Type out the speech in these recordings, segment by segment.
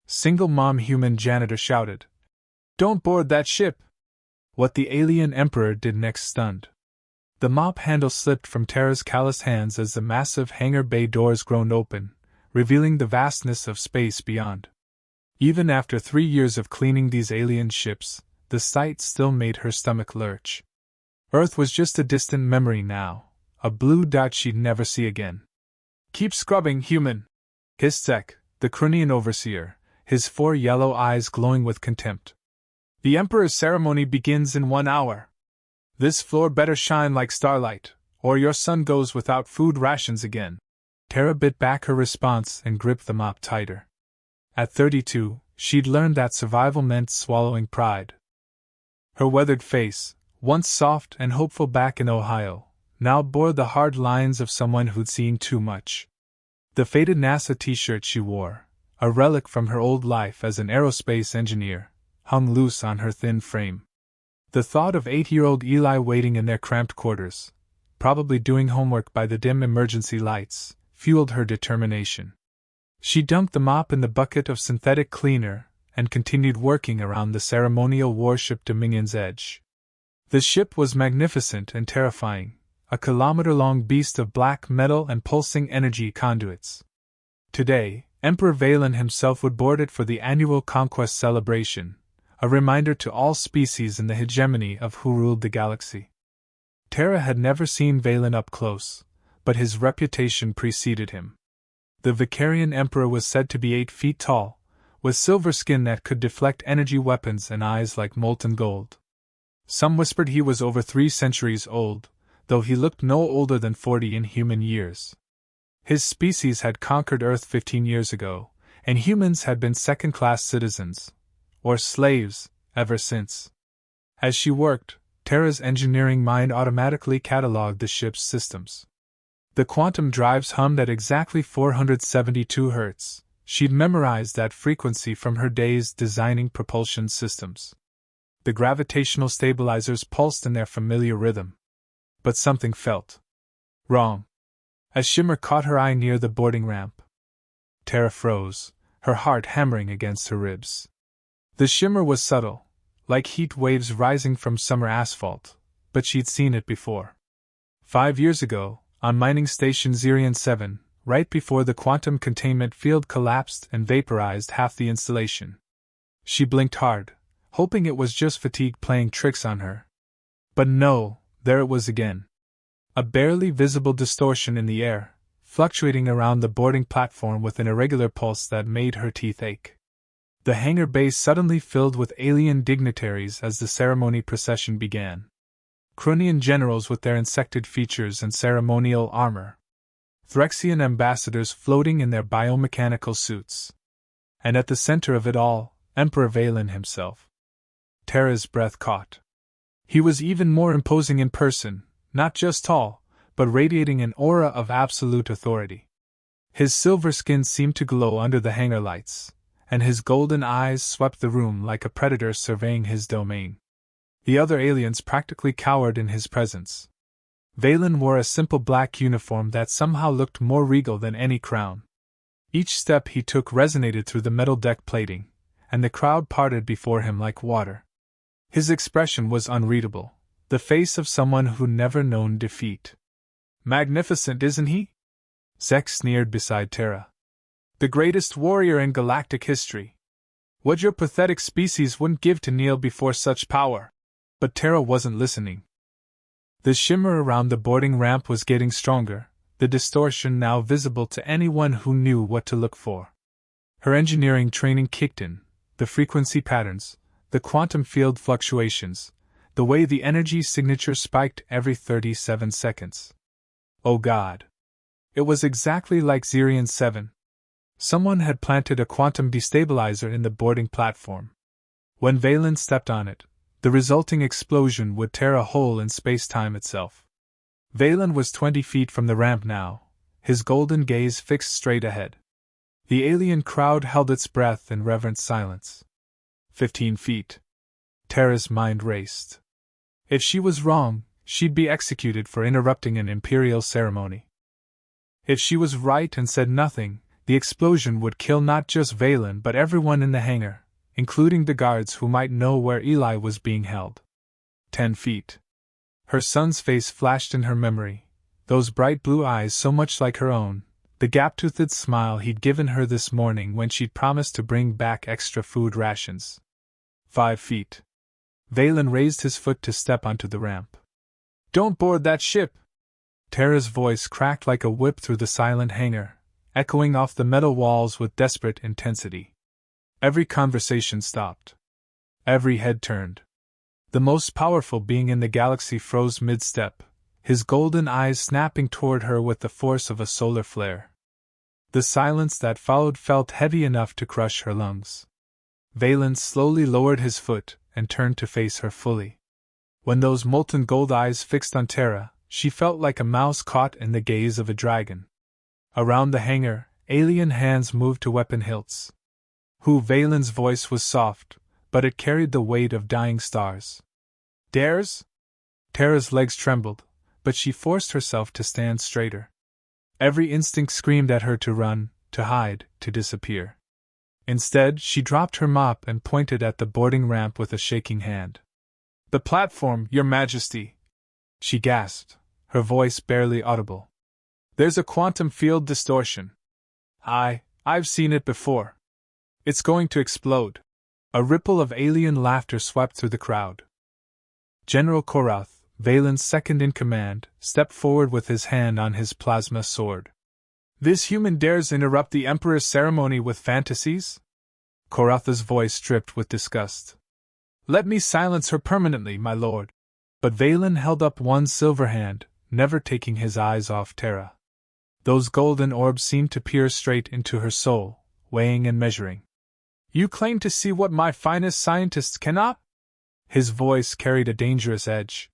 Single mom human janitor shouted. Don't board that ship! What the alien emperor did next stunned. The mop handle slipped from Terra's calloused hands as the massive hangar bay doors groaned open, revealing the vastness of space beyond. Even after 3 years of cleaning these alien ships, the sight still made her stomach lurch. Earth was just a distant memory now, a blue dot she'd never see again. Keep scrubbing, human! Hissed Zek, the Krunian overseer, his 4 yellow eyes glowing with contempt. The Emperor's ceremony begins in 1 hour. This floor better shine like starlight, or your son goes without food rations again. Terra bit back her response and gripped the mop tighter. At 32, she'd learned that survival meant swallowing pride. Her weathered face, once soft and hopeful back in Ohio, now bore the hard lines of someone who'd seen too much. The faded NASA t-shirt she wore, a relic from her old life as an aerospace engineer, hung loose on her thin frame. The thought of 8-year-old Eli waiting in their cramped quarters, probably doing homework by the dim emergency lights, fueled her determination. She dumped the mop in the bucket of synthetic cleaner and continued working around the ceremonial warship Dominion's edge. The ship was magnificent and terrifying, a kilometer-long beast of black metal and pulsing energy conduits. Today, Emperor Valen himself would board it for the annual conquest celebration, a reminder to all species in the hegemony of who ruled the galaxy. Terra had never seen Valen up close, but his reputation preceded him. The Vicarian Emperor was said to be 8 feet tall, with silver skin that could deflect energy weapons and eyes like molten gold. Some whispered he was over 3 centuries old, though he looked no older than 40 in human years. His species had conquered Earth 15 years ago, and humans had been second-class citizens, or slaves, ever since. As she worked, Terra's engineering mind automatically catalogued the ship's systems. The quantum drives hummed at exactly 472 Hz. She'd memorized that frequency from her days designing propulsion systems. The gravitational stabilizers pulsed in their familiar rhythm. But something felt wrong. A shimmer caught her eye near the boarding ramp. Terra froze, her heart hammering against her ribs. The shimmer was subtle, like heat waves rising from summer asphalt, but she'd seen it before. 5 years ago, on mining station Zirion 7, right before the quantum containment field collapsed and vaporized half the installation. She blinked hard, hoping it was just fatigue playing tricks on her. But no, there it was again. A barely visible distortion in the air, fluctuating around the boarding platform with an irregular pulse that made her teeth ache. The hangar bay suddenly filled with alien dignitaries as the ceremony procession began. Krunian generals with their insected features and ceremonial armor. Threxian ambassadors floating in their biomechanical suits. And at the center of it all, Emperor Valen himself. Terra's breath caught. He was even more imposing in person, not just tall, but radiating an aura of absolute authority. His silver skin seemed to glow under the hangar lights, and his golden eyes swept the room like a predator surveying his domain. The other aliens practically cowered in his presence. Valen wore a simple black uniform that somehow looked more regal than any crown. Each step he took resonated through the metal deck plating, and the crowd parted before him like water. His expression was unreadable, the face of someone who'd never known defeat. Magnificent, isn't he? Zek sneered beside Terra. The greatest warrior in galactic history. What your pathetic species wouldn't give to kneel before such power. But Terra wasn't listening. The shimmer around the boarding ramp was getting stronger, the distortion now visible to anyone who knew what to look for. Her engineering training kicked in, the frequency patterns, the quantum field fluctuations, the way the energy signature spiked every 37 seconds. Oh God! It was exactly like Zirion 7. Someone had planted a quantum destabilizer in the boarding platform. When Valen stepped on it, the resulting explosion would tear a hole in space-time itself. Valen was 20 feet from the ramp now, his golden gaze fixed straight ahead. The alien crowd held its breath in reverent silence. 15 feet. Terra's mind raced. If she was wrong, she'd be executed for interrupting an imperial ceremony. If she was right and said nothing, The explosion would kill not just Valen but everyone in the hangar, including the guards who might know where Eli was being held. 10 feet. Her son's face flashed in her memory, those bright blue eyes so much like her own, the gap-toothed smile he'd given her this morning when she'd promised to bring back extra food rations. 5 feet. Valen raised his foot to step onto the ramp. "Don't board that ship!" Tara's voice cracked like a whip through the silent hangar, echoing off the metal walls with desperate intensity. Every conversation stopped. Every head turned. The most powerful being in the galaxy froze mid-step, his golden eyes snapping toward her with the force of a solar flare. The silence that followed felt heavy enough to crush her lungs. Valen slowly lowered his foot and turned to face her fully. When those molten gold eyes fixed on Tara, she felt like a mouse caught in the gaze of a dragon. Around the hangar, alien hands moved to weapon hilts. Valen's voice was soft, but it carried the weight of dying stars. "Dares?" Tara's legs trembled, but she forced herself to stand straighter. Every instinct screamed at her to run, to hide, to disappear. Instead, she dropped her mop and pointed at the boarding ramp with a shaking hand. "The platform, Your Majesty!" she gasped, her voice barely audible. "There's a quantum field distortion. I've seen it before. It's going to explode." A ripple of alien laughter swept through the crowd. General Korath, Valen's second-in-command, stepped forward with his hand on his plasma sword. "This human dares interrupt the Emperor's ceremony with fantasies?" Korath's voice dripped with disgust. "Let me silence her permanently, my lord." But Valen held up one silver hand, never taking his eyes off Tara. Those golden orbs seemed to peer straight into her soul, weighing and measuring. "You claim to see what my finest scientists cannot?" His voice carried a dangerous edge.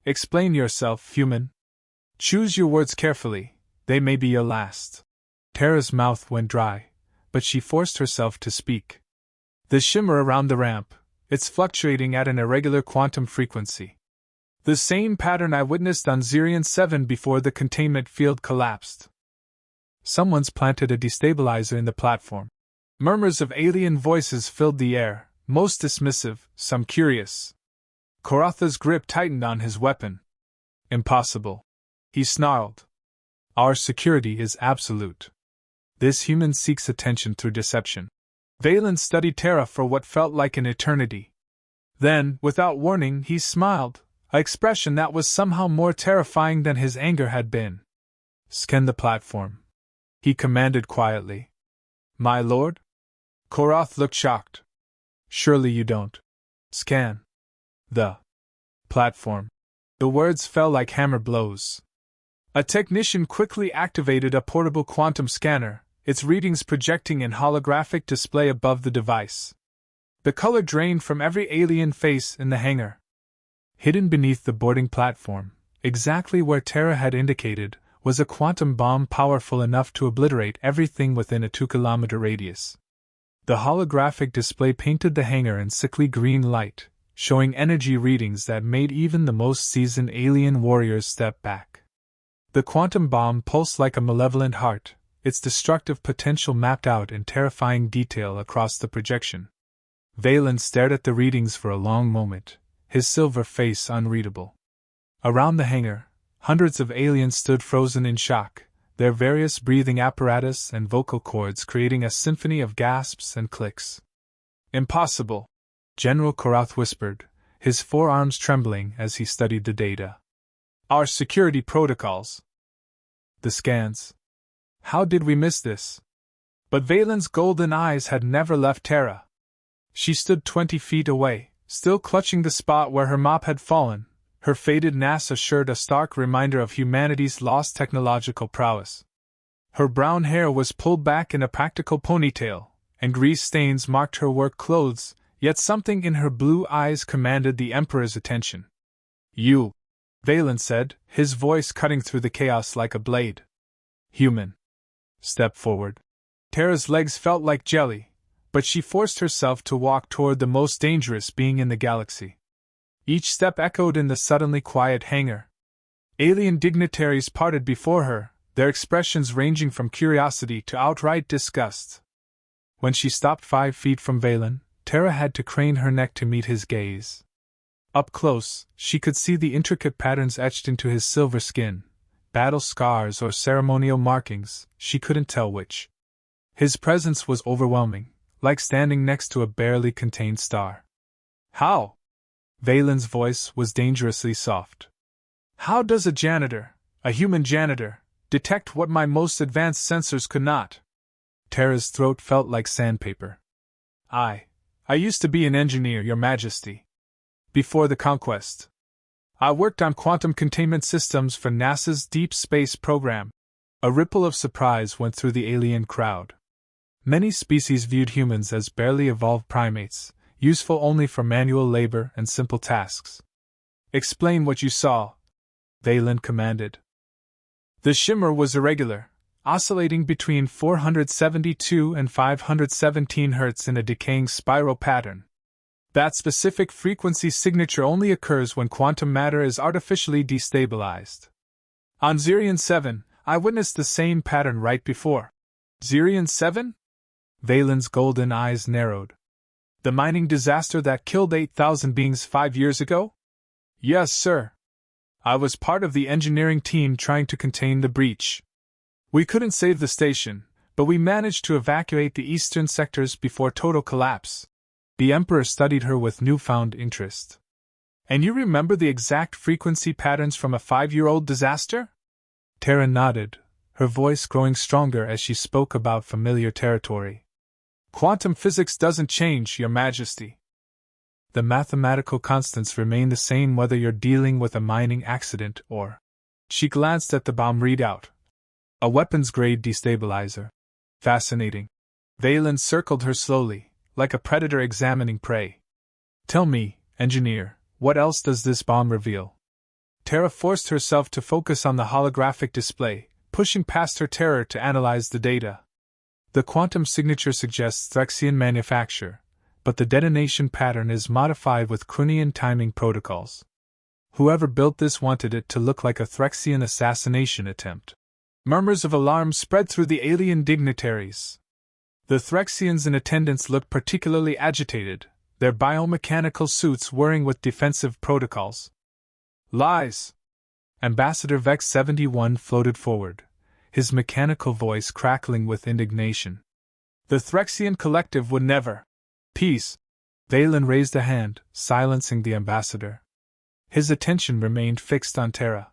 "Explain yourself, human. Choose your words carefully, they may be your last." Tara's mouth went dry, but she forced herself to speak. "The shimmer around the ramp, it's fluctuating at an irregular quantum frequency. The same pattern I witnessed on Zirion 7 before the containment field collapsed." "Someone's planted a destabilizer in the platform." Murmurs of alien voices filled the air, most dismissive, some curious. Koratha's grip tightened on his weapon. "Impossible," he snarled. "Our security is absolute. This human seeks attention through deception." Valen studied Tara for what felt like an eternity. Then, without warning, he smiled, an expression that was somehow more terrifying than his anger had been. "Scan the platform," he commanded quietly. "My lord?" Korath looked shocked. "Surely you don't. Scan the platform." The words fell like hammer blows. A technician quickly activated a portable quantum scanner, its readings projecting in holographic display above the device. The color drained from every alien face in the hangar. Hidden beneath the boarding platform, exactly where Tara had indicated, was a quantum bomb powerful enough to obliterate everything within a 2-kilometer radius. The holographic display painted the hangar in sickly green light, showing energy readings that made even the most seasoned alien warriors step back. The quantum bomb pulsed like a malevolent heart, its destructive potential mapped out in terrifying detail across the projection. Valen stared at the readings for a long moment, his silver face unreadable. Around the hangar, hundreds of aliens stood frozen in shock, their various breathing apparatus and vocal cords creating a symphony of gasps and clicks. "Impossible," General Korath whispered, his forearms trembling as he studied the data. "Our security protocols. The scans. How did we miss this?" But Valen's golden eyes had never left Tara. She stood 20 feet away, still clutching the spot where her mop had fallen, her faded NASA shirt a stark reminder of humanity's lost technological prowess. Her brown hair was pulled back in a practical ponytail, and grease stains marked her work clothes, yet something in her blue eyes commanded the Emperor's attention. "You," Valen said, his voice cutting through the chaos like a blade. "Human. Step forward." Tara's legs felt like jelly, but she forced herself to walk toward the most dangerous being in the galaxy. Each step echoed in the suddenly quiet hangar. Alien dignitaries parted before her, their expressions ranging from curiosity to outright disgust. When she stopped 5 feet from Valen, Tara had to crane her neck to meet his gaze. Up close, she could see the intricate patterns etched into his silver skin, battle scars or ceremonial markings, she couldn't tell which. His presence was overwhelming, like standing next to a barely contained star. How? Valen's voice was dangerously soft. How does a janitor, a human janitor, detect what my most advanced sensors could not? Tara's throat felt like sandpaper. I used to be an engineer, Your Majesty. Before the conquest. I worked on quantum containment systems for NASA's deep space program. A ripple of surprise went through the alien crowd. Many species viewed humans as barely evolved primates, useful only for manual labor and simple tasks. Explain what you saw, Valen commanded. The shimmer was irregular, oscillating between 472 and 517 Hz in a decaying spiral pattern. That specific frequency signature only occurs when quantum matter is artificially destabilized. On Zirion 7, I witnessed the same pattern right before. Zirion 7? Valen's golden eyes narrowed. The mining disaster that killed 8,000 beings 5 years ago? Yes, sir. I was part of the engineering team trying to contain the breach. We couldn't save the station, but we managed to evacuate the eastern sectors before total collapse. The Emperor studied her with newfound interest. And you remember the exact frequency patterns from a 5-year-old disaster? Tara nodded, her voice growing stronger as she spoke about familiar territory. Quantum physics doesn't change, Your Majesty. The mathematical constants remain the same whether you're dealing with a mining accident or... She glanced at the bomb readout. A weapons-grade destabilizer. Fascinating. Valen circled her slowly, like a predator examining prey. Tell me, engineer, what else does this bomb reveal? Tara forced herself to focus on the holographic display, pushing past her terror to analyze the data. The quantum signature suggests Threxian manufacture, but the detonation pattern is modified with Crunian timing protocols. Whoever built this wanted it to look like a Threxian assassination attempt. Murmurs of alarm spread through the alien dignitaries. The Threxians in attendance looked particularly agitated, their biomechanical suits whirring with defensive protocols. Lies! Ambassador Vex 71 floated forward, his mechanical voice crackling with indignation. The Threxian collective would never. Peace! Valen raised a hand, silencing the ambassador. His attention remained fixed on Tara.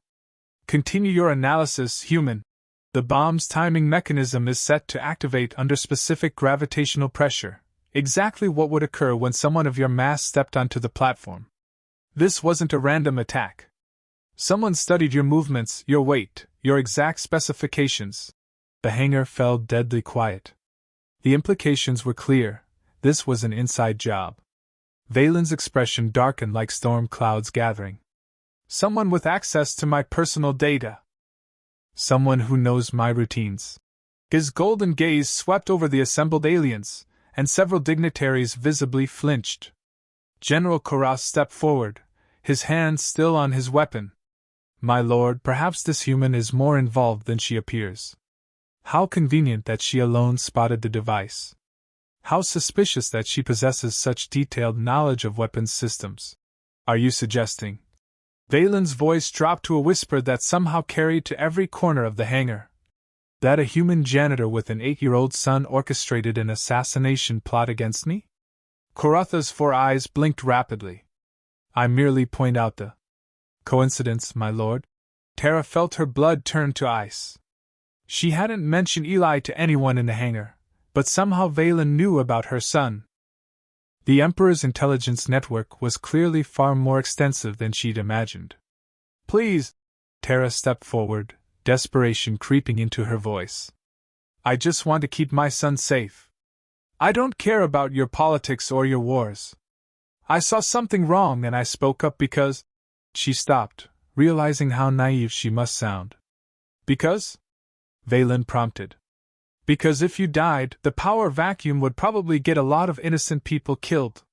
Continue your analysis, human. The bomb's timing mechanism is set to activate under specific gravitational pressure, exactly what would occur when someone of your mass stepped onto the platform. This wasn't a random attack. Someone studied your movements, your weight, your exact specifications. The hangar fell deadly quiet. The implications were clear. This was an inside job. Valen's expression darkened like storm clouds gathering. Someone with access to my personal data. Someone who knows my routines. His golden gaze swept over the assembled aliens, and several dignitaries visibly flinched. General Koras stepped forward, his hand still on his weapon. My lord, perhaps this human is more involved than she appears. How convenient that she alone spotted the device. How suspicious that she possesses such detailed knowledge of weapons systems. Are you suggesting? Valen's voice dropped to a whisper that somehow carried to every corner of the hangar. That a human janitor with an 8-year-old son orchestrated an assassination plot against me? Koratha's 4 eyes blinked rapidly. I merely point out the coincidence, my lord. Tara felt her blood turn to ice. She hadn't mentioned Eli to anyone in the hangar, but somehow Valen knew about her son. The Emperor's intelligence network was clearly far more extensive than she'd imagined. Please! Tara stepped forward, desperation creeping into her voice. I just want to keep my son safe. I don't care about your politics or your wars. I saw something wrong and I spoke up because... She stopped, realizing how naive she must sound. Because? Valen prompted. Because if you died, the power vacuum would probably get a lot of innocent people killed.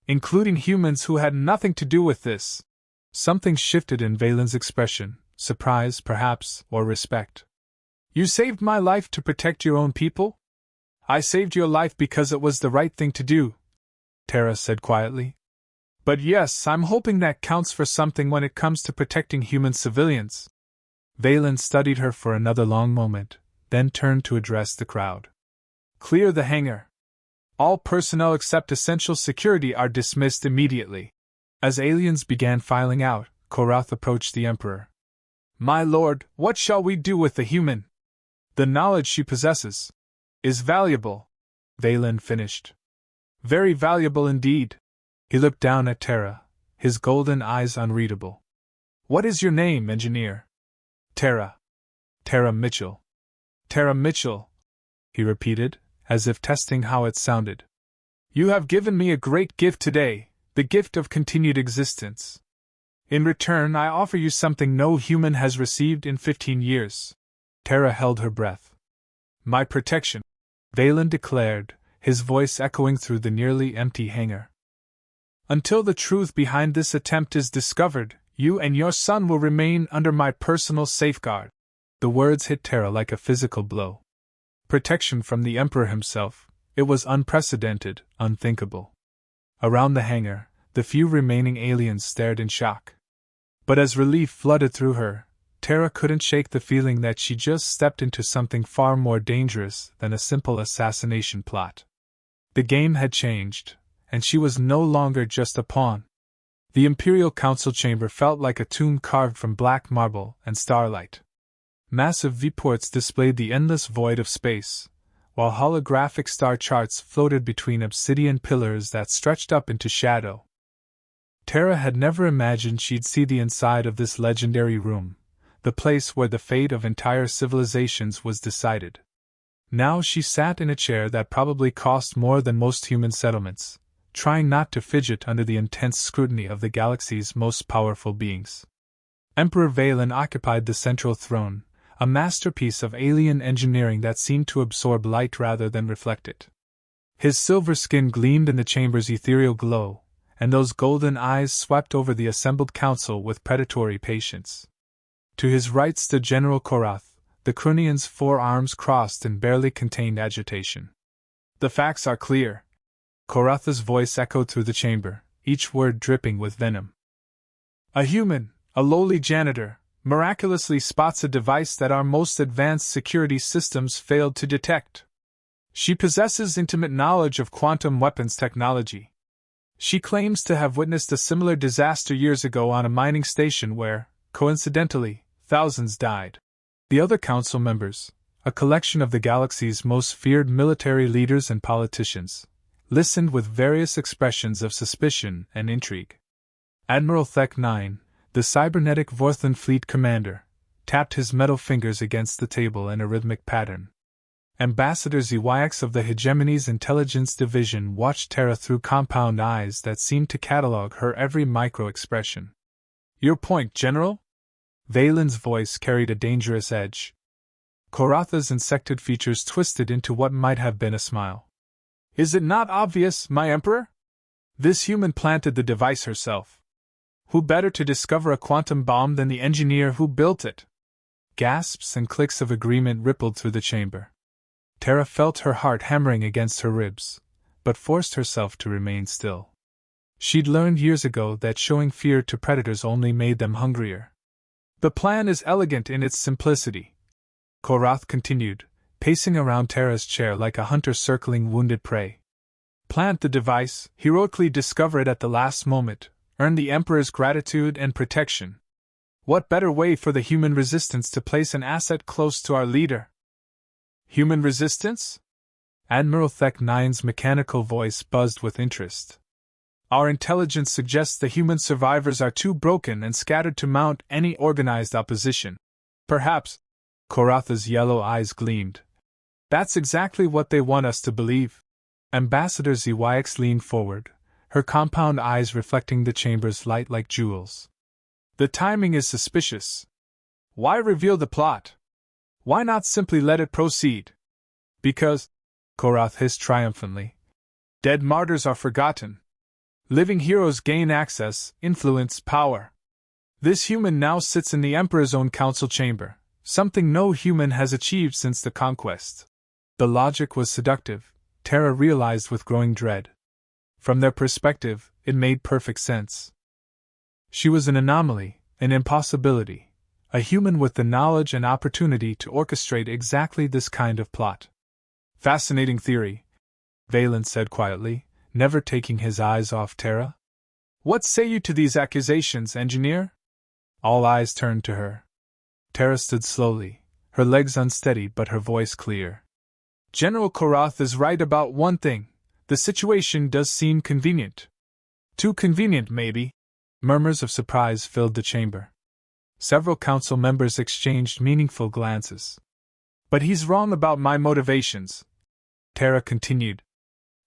Including humans who had nothing to do with this. Something shifted in Valen's expression, surprise perhaps, or respect. You saved my life to protect your own people? I saved your life because it was the right thing to do, Tara said quietly. But yes, I'm hoping that counts for something when it comes to protecting human civilians. Valen studied her for another long moment, then turned to address the crowd. Clear the hangar. All personnel except essential security are dismissed immediately. As aliens began filing out, Korath approached the Emperor. My lord, what shall we do with the human? The knowledge she possesses is valuable, Valen finished. Very valuable indeed. He looked down at Tara, his golden eyes unreadable. What is your name, engineer? Tara. Tara Mitchell. Tara Mitchell, he repeated, as if testing how it sounded. You have given me a great gift today, the gift of continued existence. In return, I offer you something no human has received in 15 years. Tara held her breath. My protection, Valen declared, his voice echoing through the nearly empty hangar. Until the truth behind this attempt is discovered, you and your son will remain under my personal safeguard. The words hit Tara like a physical blow. Protection from the Emperor himself, it was unprecedented, unthinkable. Around the hangar, the few remaining aliens stared in shock. But as relief flooded through her, Tara couldn't shake the feeling that she just stepped into something far more dangerous than a simple assassination plot. The game had changed, and she was no longer just a pawn. The Imperial Council chamber felt like a tomb carved from black marble and starlight. Massive viewports displayed the endless void of space, while holographic star charts floated between obsidian pillars that stretched up into shadow. Tara had never imagined she'd see the inside of this legendary room, the place where the fate of entire civilizations was decided. Now she sat in a chair that probably cost more than most human settlements, trying not to fidget under the intense scrutiny of the galaxy's most powerful beings. Emperor Valen occupied the central throne, a masterpiece of alien engineering that seemed to absorb light rather than reflect it. His silver skin gleamed in the chamber's ethereal glow, and those golden eyes swept over the assembled council with predatory patience. To his right stood General Korath, the Krunian's 4 arms crossed in barely contained agitation. The facts are clear. Korath's voice echoed through the chamber, each word dripping with venom. A human, a lowly janitor, miraculously spots a device that our most advanced security systems failed to detect. She possesses intimate knowledge of quantum weapons technology. She claims to have witnessed a similar disaster years ago on a mining station where, coincidentally, thousands died. The other council members, a collection of the galaxy's most feared military leaders and politicians, listened with various expressions of suspicion and intrigue. Admiral Thek 9, the cybernetic Vorthan fleet commander, tapped his metal fingers against the table in a rhythmic pattern. Ambassador Zyax of the Hegemony's intelligence division watched Tara through compound eyes that seemed to catalog her every micro-expression. Your point, General? Valen's voice carried a dangerous edge. Koratha's insected features twisted into what might have been a smile. Is it not obvious, my Emperor? This human planted the device herself. Who better to discover a quantum bomb than the engineer who built it? Gasps and clicks of agreement rippled through the chamber. Tara felt her heart hammering against her ribs, but forced herself to remain still. She'd learned years ago that showing fear to predators only made them hungrier. The plan is elegant in its simplicity, Korath continued, pacing around Tara's chair like a hunter circling wounded prey. Plant the device, heroically discover it at the last moment, earn the Emperor's gratitude and protection. What better way for the human resistance to place an asset close to our leader? Human resistance? Admiral Thek 9's mechanical voice buzzed with interest. Our intelligence suggests the human survivors are too broken and scattered to mount any organized opposition. Perhaps, Koratha's yellow eyes gleamed. That's exactly what they want us to believe. Ambassador Zyax leaned forward, her compound eyes reflecting the chamber's light like jewels. The timing is suspicious. Why reveal the plot? Why not simply let it proceed? Because, Korath hissed triumphantly, dead martyrs are forgotten. Living heroes gain access, influence, power. This human now sits in the Emperor's own council chamber, something no human has achieved since the conquest. The logic was seductive, Tara realized with growing dread. From their perspective, it made perfect sense. She was an anomaly, an impossibility, a human with the knowledge and opportunity to orchestrate exactly this kind of plot. Fascinating theory, Valen said quietly, never taking his eyes off Tara. What say you to these accusations, engineer? All eyes turned to her. Tara stood slowly, her legs unsteady but her voice clear. General Korath is right about one thing. The situation does seem convenient. Too convenient, maybe. Murmurs of surprise filled the chamber. Several council members exchanged meaningful glances. But he's wrong about my motivations, Tara continued.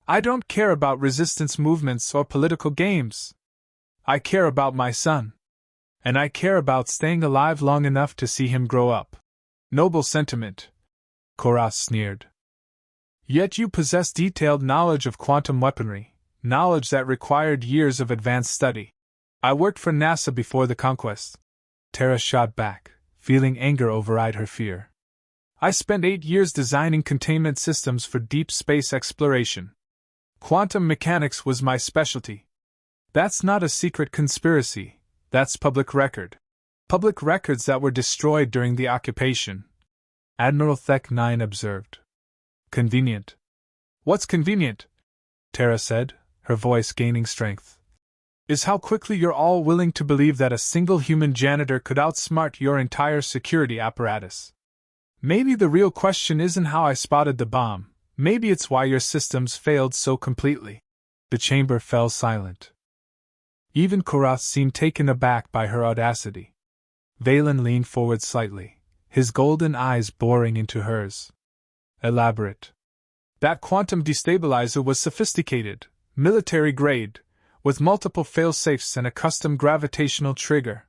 I don't care about resistance movements or political games. I care about my son. And I care about staying alive long enough to see him grow up. Noble sentiment, Korath sneered. Yet you possess detailed knowledge of quantum weaponry, knowledge that required years of advanced study. I worked for NASA before the conquest. Tara shot back, feeling anger override her fear. I spent 8 years designing containment systems for deep space exploration. Quantum mechanics was my specialty. That's not a secret conspiracy, that's public record. Public records that were destroyed during the occupation, Admiral Thek 9 observed. Convenient. What's convenient? Tara said, her voice gaining strength. Is how quickly you're all willing to believe that a single human janitor could outsmart your entire security apparatus. Maybe the real question isn't how I spotted the bomb, maybe it's why your systems failed so completely. The chamber fell silent. Even Korath seemed taken aback by her audacity. Valen leaned forward slightly, his golden eyes boring into hers. Elaborate. That quantum destabilizer was sophisticated, military-grade, with multiple fail-safes and a custom gravitational trigger.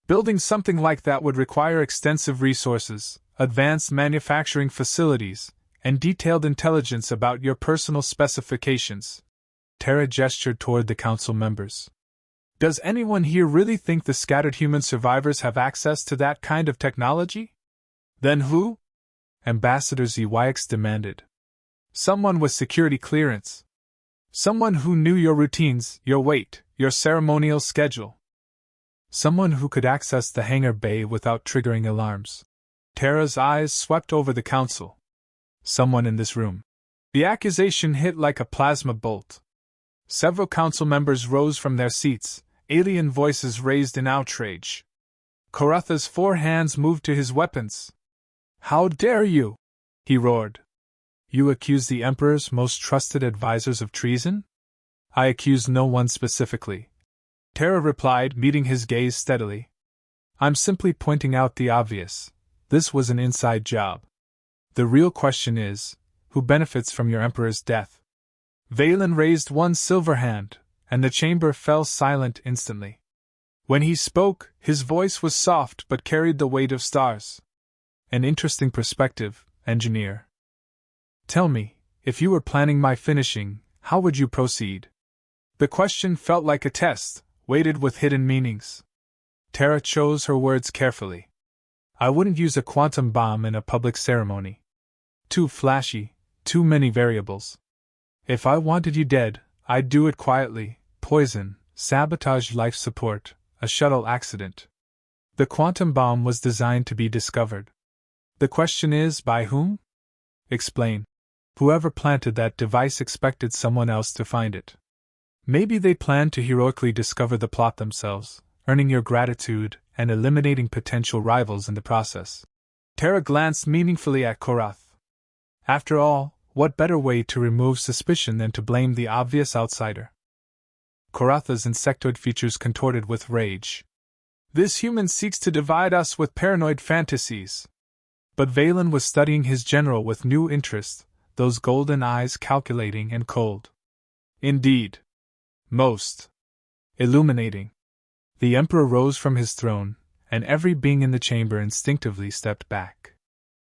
Building something like that would require extensive resources, advanced manufacturing facilities, and detailed intelligence about your personal specifications. Tara gestured toward the council members. Does anyone here really think the scattered human survivors have access to that kind of technology? Then who? Ambassador Zwyx demanded. Someone with security clearance. Someone who knew your routines, your weight, your ceremonial schedule. Someone who could access the hangar bay without triggering alarms. Tara's eyes swept over the council. Someone in this room. The accusation hit like a plasma bolt. Several council members rose from their seats, alien voices raised in outrage. Koratha's 4 hands moved to his weapons. How dare you? He roared. You accuse the Emperor's most trusted advisors of treason? I accuse no one specifically. Tara replied, meeting his gaze steadily. I'm simply pointing out the obvious. This was an inside job. The real question is, who benefits from your Emperor's death? Valen raised one silver hand, and the chamber fell silent instantly. When he spoke, his voice was soft but carried the weight of stars. An interesting perspective, engineer. Tell me, if you were planning my finishing, how would you proceed? The question felt like a test, weighted with hidden meanings. Tara chose her words carefully. I wouldn't use a quantum bomb in a public ceremony. Too flashy, too many variables. If I wanted you dead, I'd do it quietly, poison, sabotage life support, a shuttle accident. The quantum bomb was designed to be discovered. The question is, by whom? Explain. Whoever planted that device expected someone else to find it. Maybe they planned to heroically discover the plot themselves, earning your gratitude and eliminating potential rivals in the process. Tara glanced meaningfully at Korath. After all, what better way to remove suspicion than to blame the obvious outsider? Koratha's insectoid features contorted with rage. This human seeks to divide us with paranoid fantasies. But Valen was studying his general with new interest, those golden eyes calculating and cold. Indeed. Most illuminating. The Emperor rose from his throne, and every being in the chamber instinctively stepped back.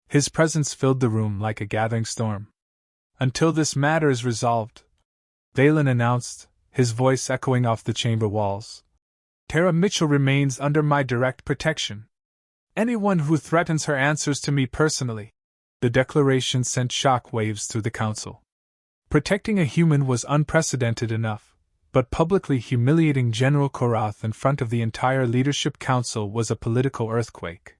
His presence filled the room like a gathering storm. Until this matter is resolved, Valen announced, his voice echoing off the chamber walls, Tara Mitchell remains under my direct protection. Anyone who threatens her answers to me personally. The declaration sent shock waves through the council. Protecting a human was unprecedented enough, but publicly humiliating General Korath in front of the entire leadership council was a political earthquake.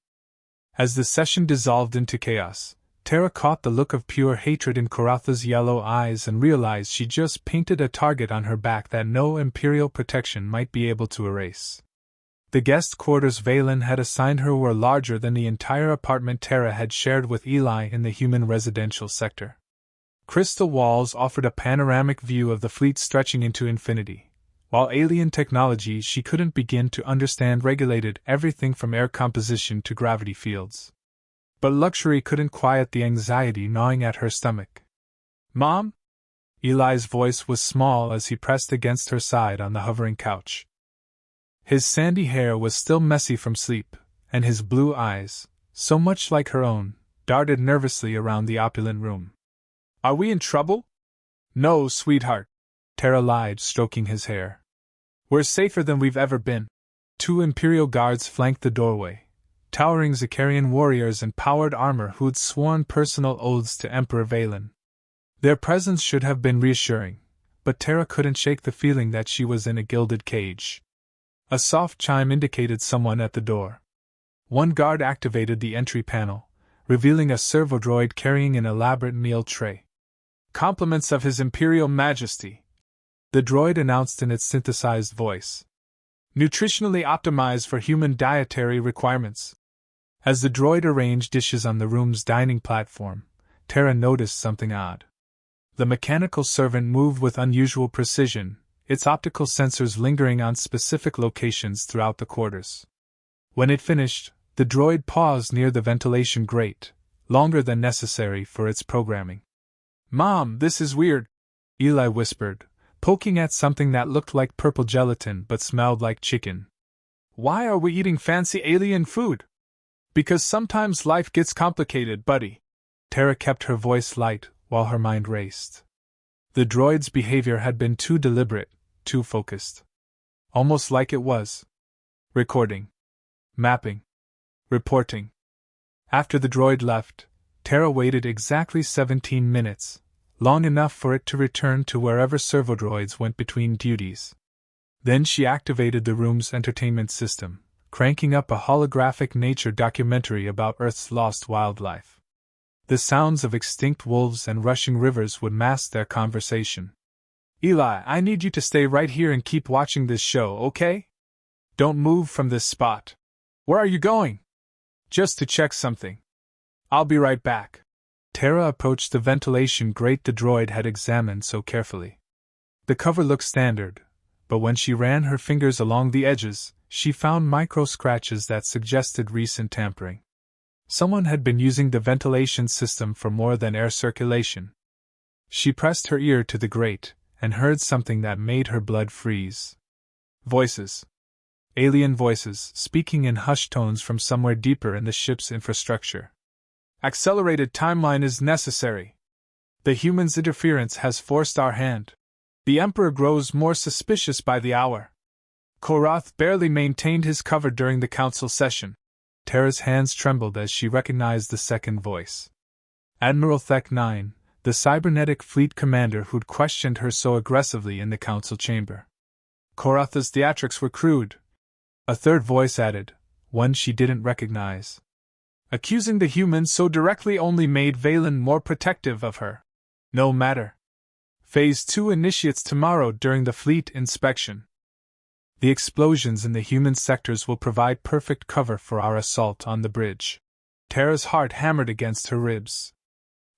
As the session dissolved into chaos, Tara caught the look of pure hatred in Korath's yellow eyes and realized she just painted a target on her back that no imperial protection might be able to erase. The guest quarters Valen had assigned her were larger than the entire apartment Tara had shared with Eli in the human residential sector. Crystal walls offered a panoramic view of the fleet stretching into infinity, while alien technology she couldn't begin to understand regulated everything from air composition to gravity fields. But luxury couldn't quiet the anxiety gnawing at her stomach. "Mom?" Eli's voice was small as he pressed against her side on the hovering couch. His sandy hair was still messy from sleep, and his blue eyes, so much like her own, darted nervously around the opulent room. "Are we in trouble?" "No, sweetheart," Tara lied, stroking his hair. "We're safer than we've ever been." 2 Imperial guards flanked the doorway, towering Zakarian warriors in powered armor who'd sworn personal oaths to Emperor Valen. Their presence should have been reassuring, but Tara couldn't shake the feeling that she was in a gilded cage. A soft chime indicated someone at the door. One guard activated the entry panel, revealing a servodroid carrying an elaborate meal tray. "Compliments of His Imperial Majesty," the droid announced in its synthesized voice. "Nutritionally optimized for human dietary requirements." As the droid arranged dishes on the room's dining platform, Tara noticed something odd. The mechanical servant moved with unusual precision, its optical sensors lingering on specific locations throughout the quarters. When it finished, the droid paused near the ventilation grate, longer than necessary for its programming. "Mom, this is weird," Eli whispered, poking at something that looked like purple gelatin but smelled like chicken. "Why are we eating fancy alien food?" "Because sometimes life gets complicated, buddy." Tara kept her voice light while her mind raced. The droid's behavior had been too deliberate, too focused. Almost like it was recording, mapping, reporting. After the droid left, Tara waited exactly 17 minutes, long enough for it to return to wherever servodroids went between duties. Then she activated the room's entertainment system, cranking up a holographic nature documentary about Earth's lost wildlife. The sounds of extinct wolves and rushing rivers would mask their conversation. "Eli, I need you to stay right here and keep watching this show, okay? Don't move from this spot." "Where are you going?" "Just to check something. I'll be right back." Tara approached the ventilation grate the droid had examined so carefully. The cover looked standard, but when she ran her fingers along the edges, she found micro-scratches that suggested recent tampering. Someone had been using the ventilation system for more than air circulation. She pressed her ear to the grate and heard something that made her blood freeze. Voices. Alien voices, speaking in hushed tones from somewhere deeper in the ship's infrastructure. "Accelerated timeline is necessary. The humans' interference has forced our hand. The Emperor grows more suspicious by the hour." Korath barely maintained his cover during the council session. Tara's hands trembled as she recognized the second voice. Admiral Thek 9, the cybernetic fleet commander who'd questioned her so aggressively in the council chamber. Korath's theatrics were crude, a third voice added, one she didn't recognize. Accusing the humans so directly only made Valen more protective of her. No matter. Phase 2 initiates tomorrow during the fleet inspection. The explosions in the human sectors will provide perfect cover for our assault on the bridge. Tara's heart hammered against her ribs.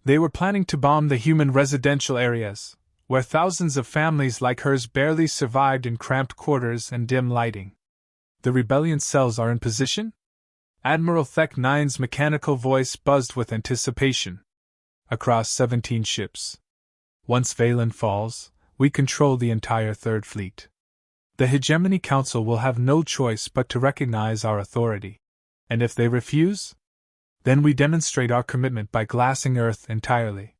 They were planning to bomb the human residential areas, where thousands of families like hers barely survived in cramped quarters and dim lighting. "The rebellion cells are in position?" Admiral Thek 9's mechanical voice buzzed with anticipation. "Across 17 ships. Once Valen falls, we control the entire Third Fleet. The Hegemony Council will have no choice but to recognize our authority. And if they refuse? Then we demonstrate our commitment by glassing Earth entirely.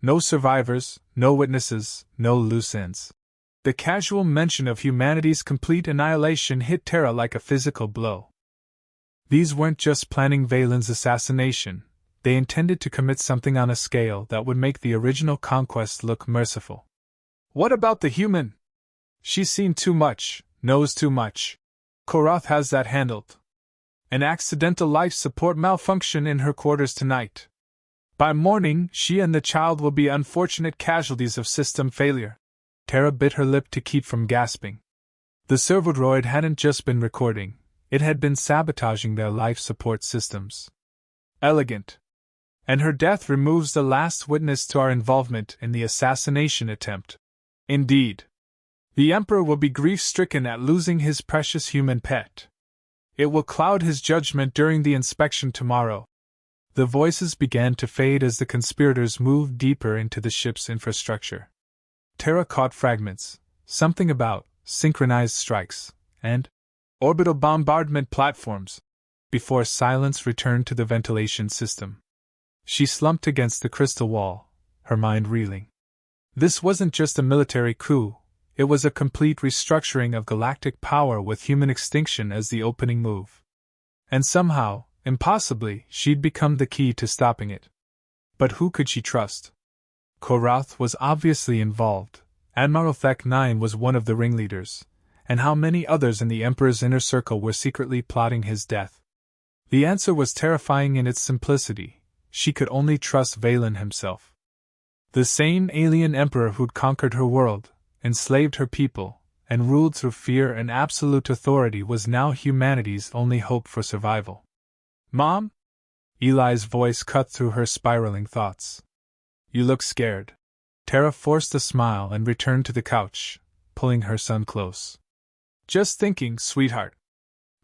No survivors, no witnesses, no loose ends." The casual mention of humanity's complete annihilation hit Tara like a physical blow. These weren't just planning Valen's assassination, they intended to commit something on a scale that would make the original conquest look merciful. What about the human? She's seen too much, knows too much. Korath has that handled. An accidental life support malfunction in her quarters tonight. By morning, she and the child will be unfortunate casualties of system failure. Tara bit her lip to keep from gasping. The servodroid hadn't just been recording, it had been sabotaging their life support systems. Elegant. And her death removes the last witness to our involvement in the assassination attempt. Indeed. The Emperor will be grief-stricken at losing his precious human pet. It will cloud his judgment during the inspection tomorrow. The voices began to fade as the conspirators moved deeper into the ship's infrastructure. Tara caught fragments, something about synchronized strikes and orbital bombardment platforms, before silence returned to the ventilation system. She slumped against the crystal wall, her mind reeling. This wasn't just a military coup, it was a complete restructuring of galactic power with human extinction as the opening move. And somehow, impossibly, she'd become the key to stopping it. But who could she trust? Korath was obviously involved. Admiral Thek 9 was one of the ringleaders, and how many others in the Emperor's inner circle were secretly plotting his death? The answer was terrifying in its simplicity. She could only trust Valen himself. The same alien Emperor who'd conquered her world, enslaved her people, and ruled through fear and absolute authority was now humanity's only hope for survival. Mom? Eli's voice cut through her spiraling thoughts. You look scared. Tara forced a smile and returned to the couch, pulling her son close. Just thinking, sweetheart.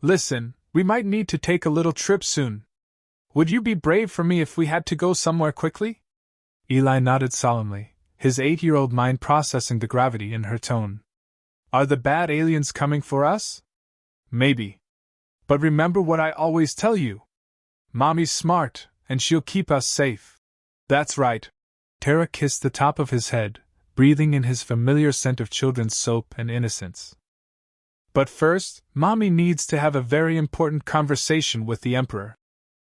Listen, we might need to take a little trip soon. Would you be brave for me if we had to go somewhere quickly? Eli nodded solemnly, his 8-year-old mind processing the gravity in her tone. Are the bad aliens coming for us? Maybe. But remember what I always tell you. Mommy's smart, and she'll keep us safe. That's right. Tara kissed the top of his head, breathing in his familiar scent of children's soap and innocence. But first, Mommy needs to have a very important conversation with the Emperor.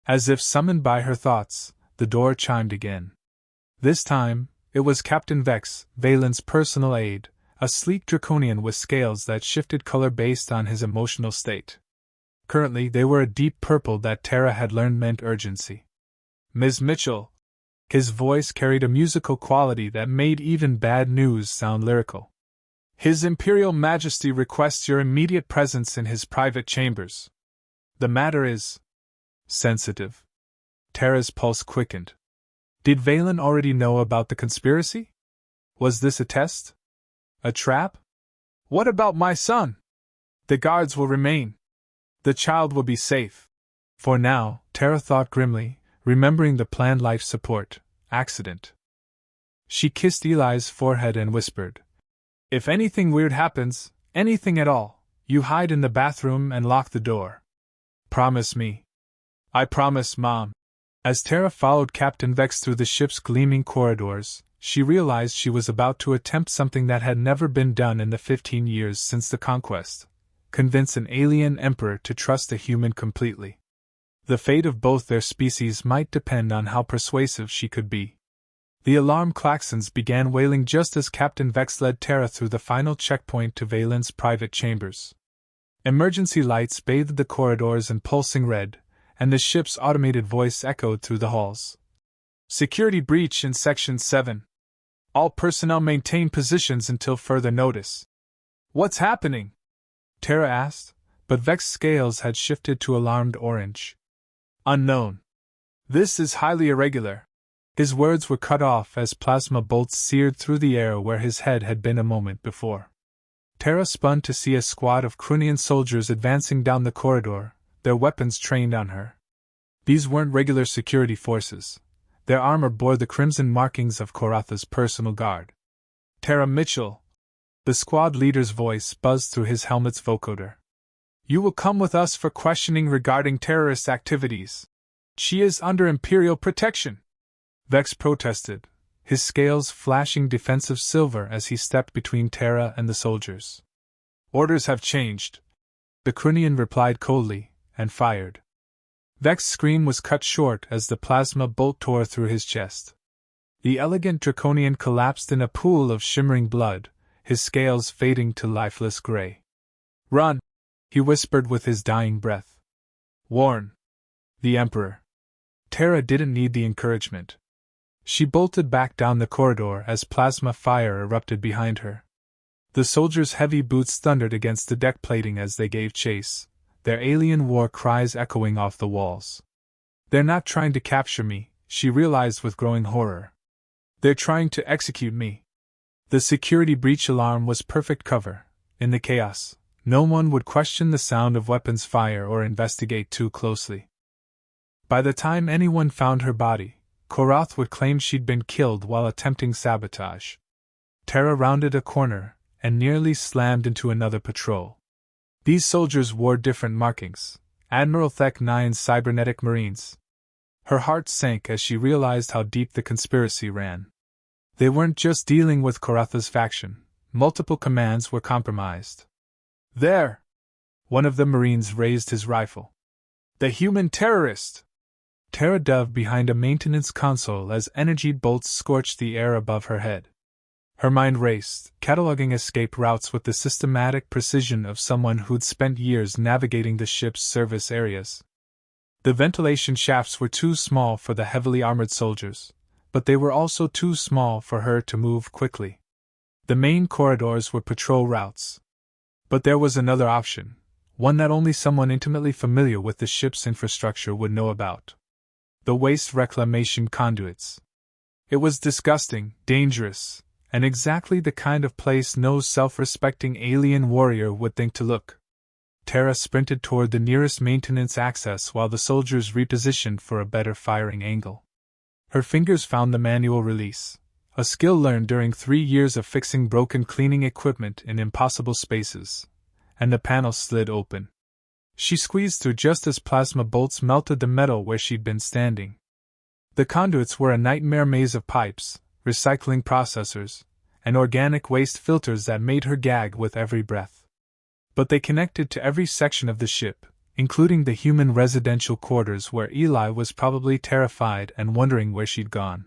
As if summoned by her thoughts, the door chimed again. This time, it was Captain Vex, Valen's personal aide, a sleek draconian with scales that shifted color based on his emotional state. Currently, they were a deep purple that Tara had learned meant urgency. Ms. Mitchell. His voice carried a musical quality that made even bad news sound lyrical. His Imperial Majesty requests your immediate presence in his private chambers. The matter is sensitive. Tara's pulse quickened. Did Valen already know about the conspiracy? Was this a test? A trap? What about my son? The guards will remain. The child will be safe. For now, Tara thought grimly, remembering the planned life support accident. She kissed Eli's forehead and whispered, If anything weird happens, anything at all, you hide in the bathroom and lock the door. Promise me. I promise, Mom. As Tara followed Captain Vex through the ship's gleaming corridors, she realized she was about to attempt something that had never been done in the 15 years since the conquest: convince an alien emperor to trust a human completely. The fate of both their species might depend on how persuasive she could be. The alarm klaxons began wailing just as Captain Vex led Tara through the final checkpoint to Valen's private chambers. Emergency lights bathed the corridors in pulsing red, and the ship's automated voice echoed through the halls. Security breach in Section 7. All personnel maintain positions until further notice. What's happening? Tara asked, but Vex's scales had shifted to alarmed orange. Unknown. This is highly irregular. His words were cut off as plasma bolts seared through the air where his head had been a moment before. Tara spun to see a squad of Krunian soldiers advancing down the corridor, their weapons trained on her. These weren't regular security forces. Their armor bore the crimson markings of Koratha's personal guard. Tara Mitchell. The squad leader's voice buzzed through his helmet's vocoder. You will come with us for questioning regarding terrorist activities. She is under Imperial protection. Vex protested, his scales flashing defensive silver as he stepped between Tara and the soldiers. Orders have changed. The Krunian replied coldly, and fired. Vex's scream was cut short as the plasma bolt tore through his chest. The elegant draconian collapsed in a pool of shimmering blood, his scales fading to lifeless gray. "Run!" he whispered with his dying breath. "Warn the Emperor." Tara didn't need the encouragement. She bolted back down the corridor as plasma fire erupted behind her. The soldiers' heavy boots thundered against the deck plating as they gave chase, their alien war cries echoing off the walls. "They're not trying to capture me," she realized with growing horror. "They're trying to execute me." The security breach alarm was perfect cover. In the chaos, no one would question the sound of weapons fire or investigate too closely. By the time anyone found her body, Korath would claim she'd been killed while attempting sabotage. Tara rounded a corner and nearly slammed into another patrol. These soldiers wore different markings: Admiral Thek 9's cybernetic marines. Her heart sank as she realized how deep the conspiracy ran. They weren't just dealing with Korath's faction, multiple commands were compromised. "There!" One of the marines raised his rifle. "The human terrorist!" Tara dove behind a maintenance console as energy bolts scorched the air above her head. Her mind raced, cataloging escape routes with the systematic precision of someone who'd spent years navigating the ship's service areas. The ventilation shafts were too small for the heavily armored soldiers, but they were also too small for her to move quickly. The main corridors were patrol routes. But there was another option, one that only someone intimately familiar with the ship's infrastructure would know about: the waste reclamation conduits. It was disgusting, dangerous, and exactly the kind of place no self-respecting alien warrior would think to look. Tara sprinted toward the nearest maintenance access while the soldiers repositioned for a better firing angle. Her fingers found the manual release, a skill learned during 3 years of fixing broken cleaning equipment in impossible spaces, and the panel slid open. She squeezed through just as plasma bolts melted the metal where she'd been standing. The conduits were a nightmare maze of pipes, recycling processors, and organic waste filters that made her gag with every breath. But they connected to every section of the ship, including the human residential quarters where Eli was probably terrified and wondering where she'd gone.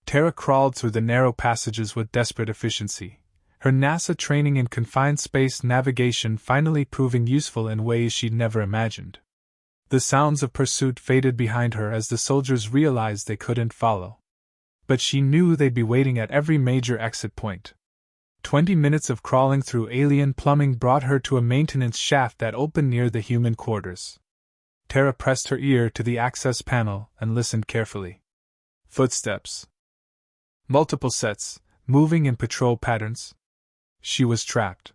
Tara crawled through the narrow passages with desperate efficiency, her NASA training in confined space navigation finally proving useful in ways she'd never imagined. The sounds of pursuit faded behind her as the soldiers realized they couldn't follow. But she knew they'd be waiting at every major exit point. 20 minutes of crawling through alien plumbing brought her to a maintenance shaft that opened near the human quarters. Tara pressed her ear to the access panel and listened carefully. Footsteps. Multiple sets, moving in patrol patterns. She was trapped.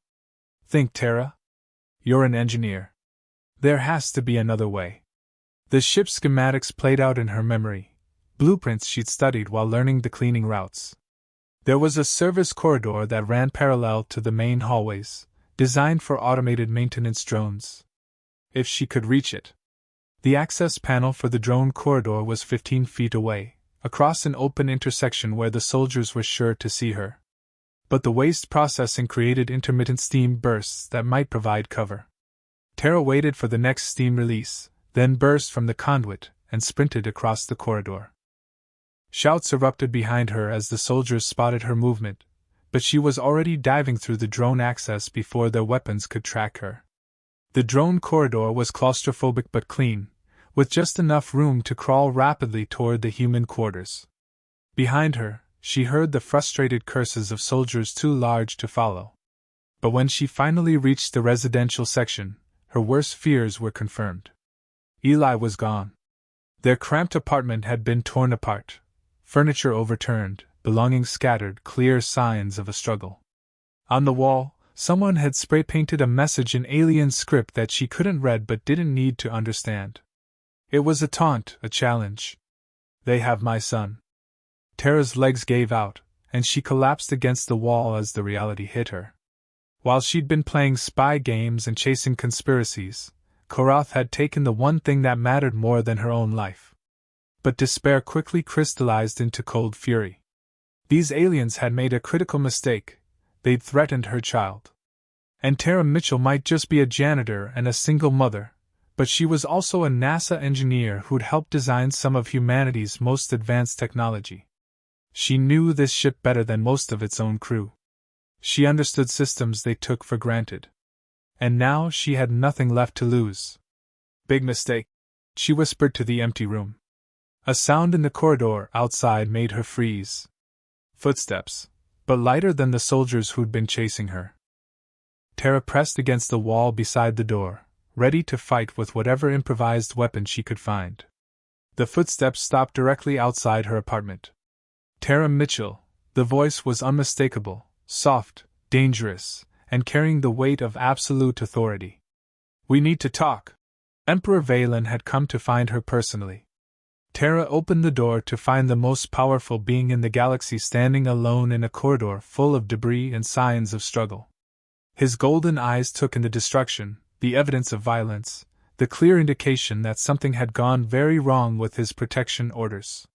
Think, Tara. You're an engineer. There has to be another way. The ship's schematics played out in her memory, blueprints she'd studied while learning the cleaning routes. There was a service corridor that ran parallel to the main hallways, designed for automated maintenance drones. If she could reach it. The access panel for the drone corridor was 15 feet away, across an open intersection where the soldiers were sure to see her. But the waste processing created intermittent steam bursts that might provide cover. Tara waited for the next steam release, then burst from the conduit and sprinted across the corridor. Shouts erupted behind her as the soldiers spotted her movement, but she was already diving through the drone access before their weapons could track her. The drone corridor was claustrophobic but clean, with just enough room to crawl rapidly toward the human quarters. Behind her, she heard the frustrated curses of soldiers too large to follow. But when she finally reached the residential section, her worst fears were confirmed. Eli was gone. Their cramped apartment had been torn apart, furniture overturned, belongings scattered, clear signs of a struggle. On the wall, someone had spray-painted a message in alien script that she couldn't read but didn't need to understand. It was a taunt, a challenge. "They have my son." Tara's legs gave out, and she collapsed against the wall as the reality hit her. While she'd been playing spy games and chasing conspiracies, Korath had taken the one thing that mattered more than her own life. But despair quickly crystallized into cold fury. These aliens had made a critical mistake. They'd threatened her child. And Tara Mitchell might just be a janitor and a single mother, but she was also a NASA engineer who'd helped design some of humanity's most advanced technology. She knew this ship better than most of its own crew. She understood systems they took for granted. And now she had nothing left to lose. Big mistake, she whispered to the empty room. A sound in the corridor outside made her freeze. Footsteps, but lighter than the soldiers who'd been chasing her. Tara pressed against the wall beside the door, ready to fight with whatever improvised weapon she could find. The footsteps stopped directly outside her apartment. Tara Mitchell, the voice was unmistakable, soft, dangerous, and carrying the weight of absolute authority. We need to talk. Emperor Valen had come to find her personally. Tara opened the door to find the most powerful being in the galaxy standing alone in a corridor full of debris and signs of struggle. His golden eyes took in the destruction, the evidence of violence, the clear indication that something had gone very wrong with his protection orders.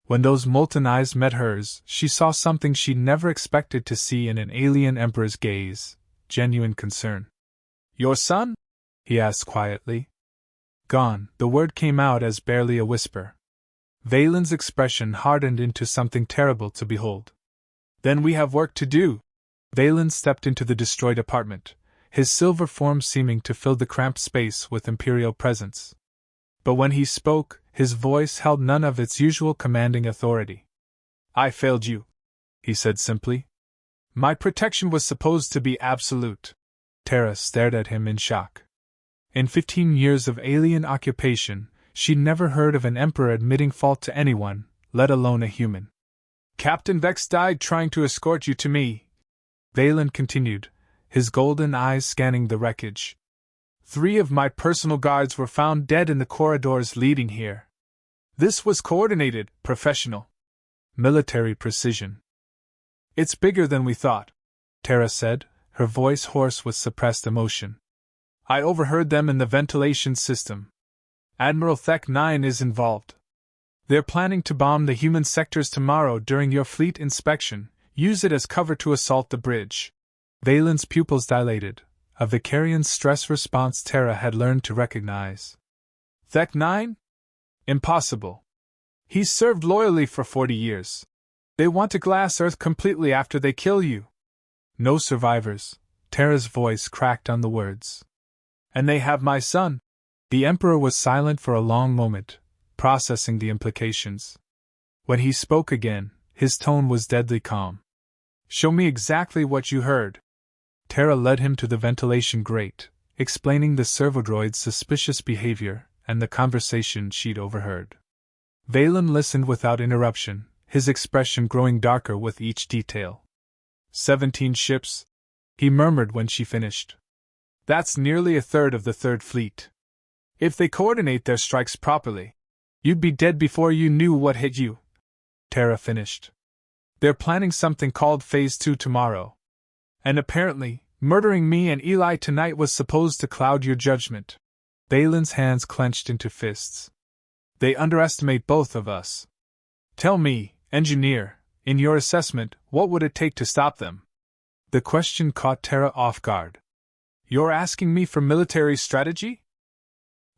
When those molten eyes met hers, she saw something she'd never expected to see in an alien emperor's gaze: genuine concern. Your son? He asked quietly. Gone, the word came out as barely a whisper. Valen's expression hardened into something terrible to behold. Then we have work to do. Valen stepped into the destroyed apartment, his silver form seeming to fill the cramped space with imperial presence. But when he spoke, his voice held none of its usual commanding authority. I failed you, he said simply. My protection was supposed to be absolute. Tara stared at him in shock. In 15 years of alien occupation, she'd never heard of an emperor admitting fault to anyone, let alone a human. Captain Vex died trying to escort you to me, Valen continued, his golden eyes scanning the wreckage. 3 of my personal guards were found dead in the corridors leading here. This was coordinated, professional. Military precision. It's bigger than we thought, Tara said, her voice hoarse with suppressed emotion. I overheard them in the ventilation system. Admiral Thek 9 is involved. They're planning to bomb the human sectors tomorrow during your fleet inspection, use it as cover to assault the bridge. Valen's pupils dilated, a Vicarian stress response Tara had learned to recognize. Thek 9? Impossible. He's served loyally for 40 years. They want to glass Earth completely after they kill you. No survivors, Tara's voice cracked on the words. And they have my son. The Emperor was silent for a long moment, processing the implications. When he spoke again, his tone was deadly calm. Show me exactly what you heard. Tara led him to the ventilation grate, explaining the servodroid's suspicious behavior and the conversation she'd overheard. Valen listened without interruption, his expression growing darker with each detail. 17 ships, he murmured when she finished. That's nearly a third of the Third Fleet. If they coordinate their strikes properly, you'd be dead before you knew what hit you. Tara finished. They're planning something called Phase 2 tomorrow. And apparently, murdering me and Eli tonight was supposed to cloud your judgment. Valen's hands clenched into fists. They underestimate both of us. Tell me, engineer, in your assessment, what would it take to stop them? The question caught Tara off guard. You're asking me for military strategy?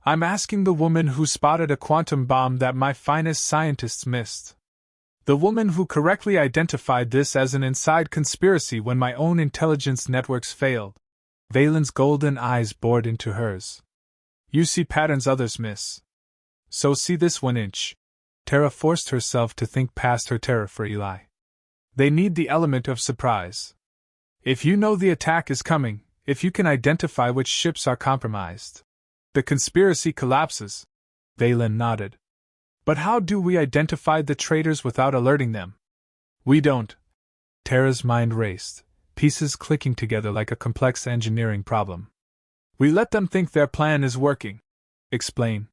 I'm asking the woman who spotted a quantum bomb that my finest scientists missed. The woman who correctly identified this as an inside conspiracy when my own intelligence networks failed. Valen's golden eyes bored into hers. You see patterns others miss. So see this 1 inch. Tara forced herself to think past her terror for Eli. They need the element of surprise. If you know the attack is coming, if you can identify which ships are compromised, the conspiracy collapses. Valen nodded. But how do we identify the traitors without alerting them? We don't. Tara's mind raced, pieces clicking together like a complex engineering problem. We let them think their plan is working. Explain.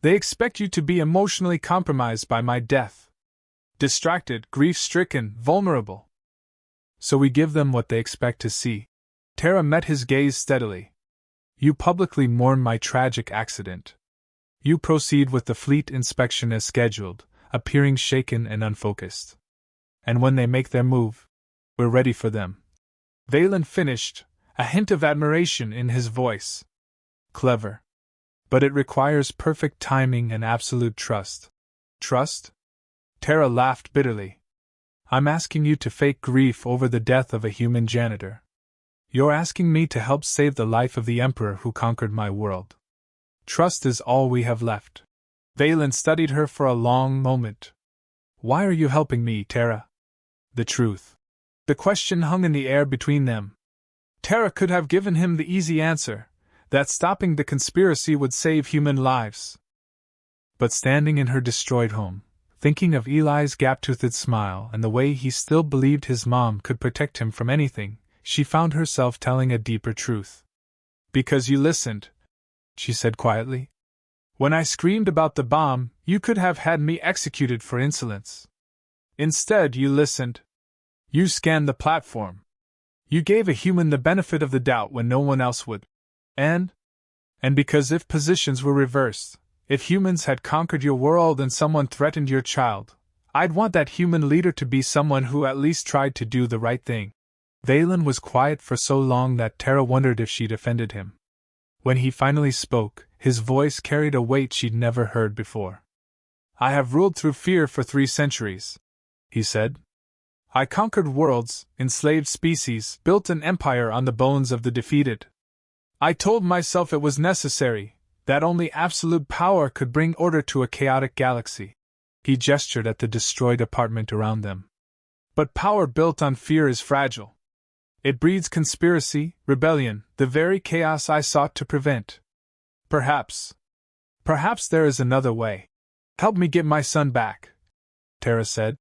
They expect you to be emotionally compromised by my death. Distracted, grief-stricken, vulnerable. So we give them what they expect to see. Tara met his gaze steadily. You publicly mourn my tragic accident. You proceed with the fleet inspection as scheduled, appearing shaken and unfocused. And when they make their move, we're ready for them. Valen finished, a hint of admiration in his voice. Clever. But it requires perfect timing and absolute trust. Trust? Tara laughed bitterly. I'm asking you to fake grief over the death of a human janitor. You're asking me to help save the life of the Emperor who conquered my world. Trust is all we have left. Valen studied her for a long moment. Why are you helping me, Tara? The truth. The question hung in the air between them. Tara could have given him the easy answer, that stopping the conspiracy would save human lives. But standing in her destroyed home, thinking of Eli's gap-toothed smile and the way he still believed his mom could protect him from anything, she found herself telling a deeper truth. Because you listened, she said quietly. When I screamed about the bomb, you could have had me executed for insolence. Instead, you listened. You scanned the platform. You gave a human the benefit of the doubt when no one else would. And because if positions were reversed, if humans had conquered your world and someone threatened your child, I'd want that human leader to be someone who at least tried to do the right thing. Valen was quiet for so long that Tara wondered if she'd offended him. When he finally spoke, his voice carried a weight she'd never heard before. I have ruled through fear for 3 centuries, he said. I conquered worlds, enslaved species, built an empire on the bones of the defeated. I told myself it was necessary, that only absolute power could bring order to a chaotic galaxy. He gestured at the destroyed apartment around them. But power built on fear is fragile. It breeds conspiracy, rebellion, the very chaos I sought to prevent. Perhaps there is another way. Help me get my son back, Tara said,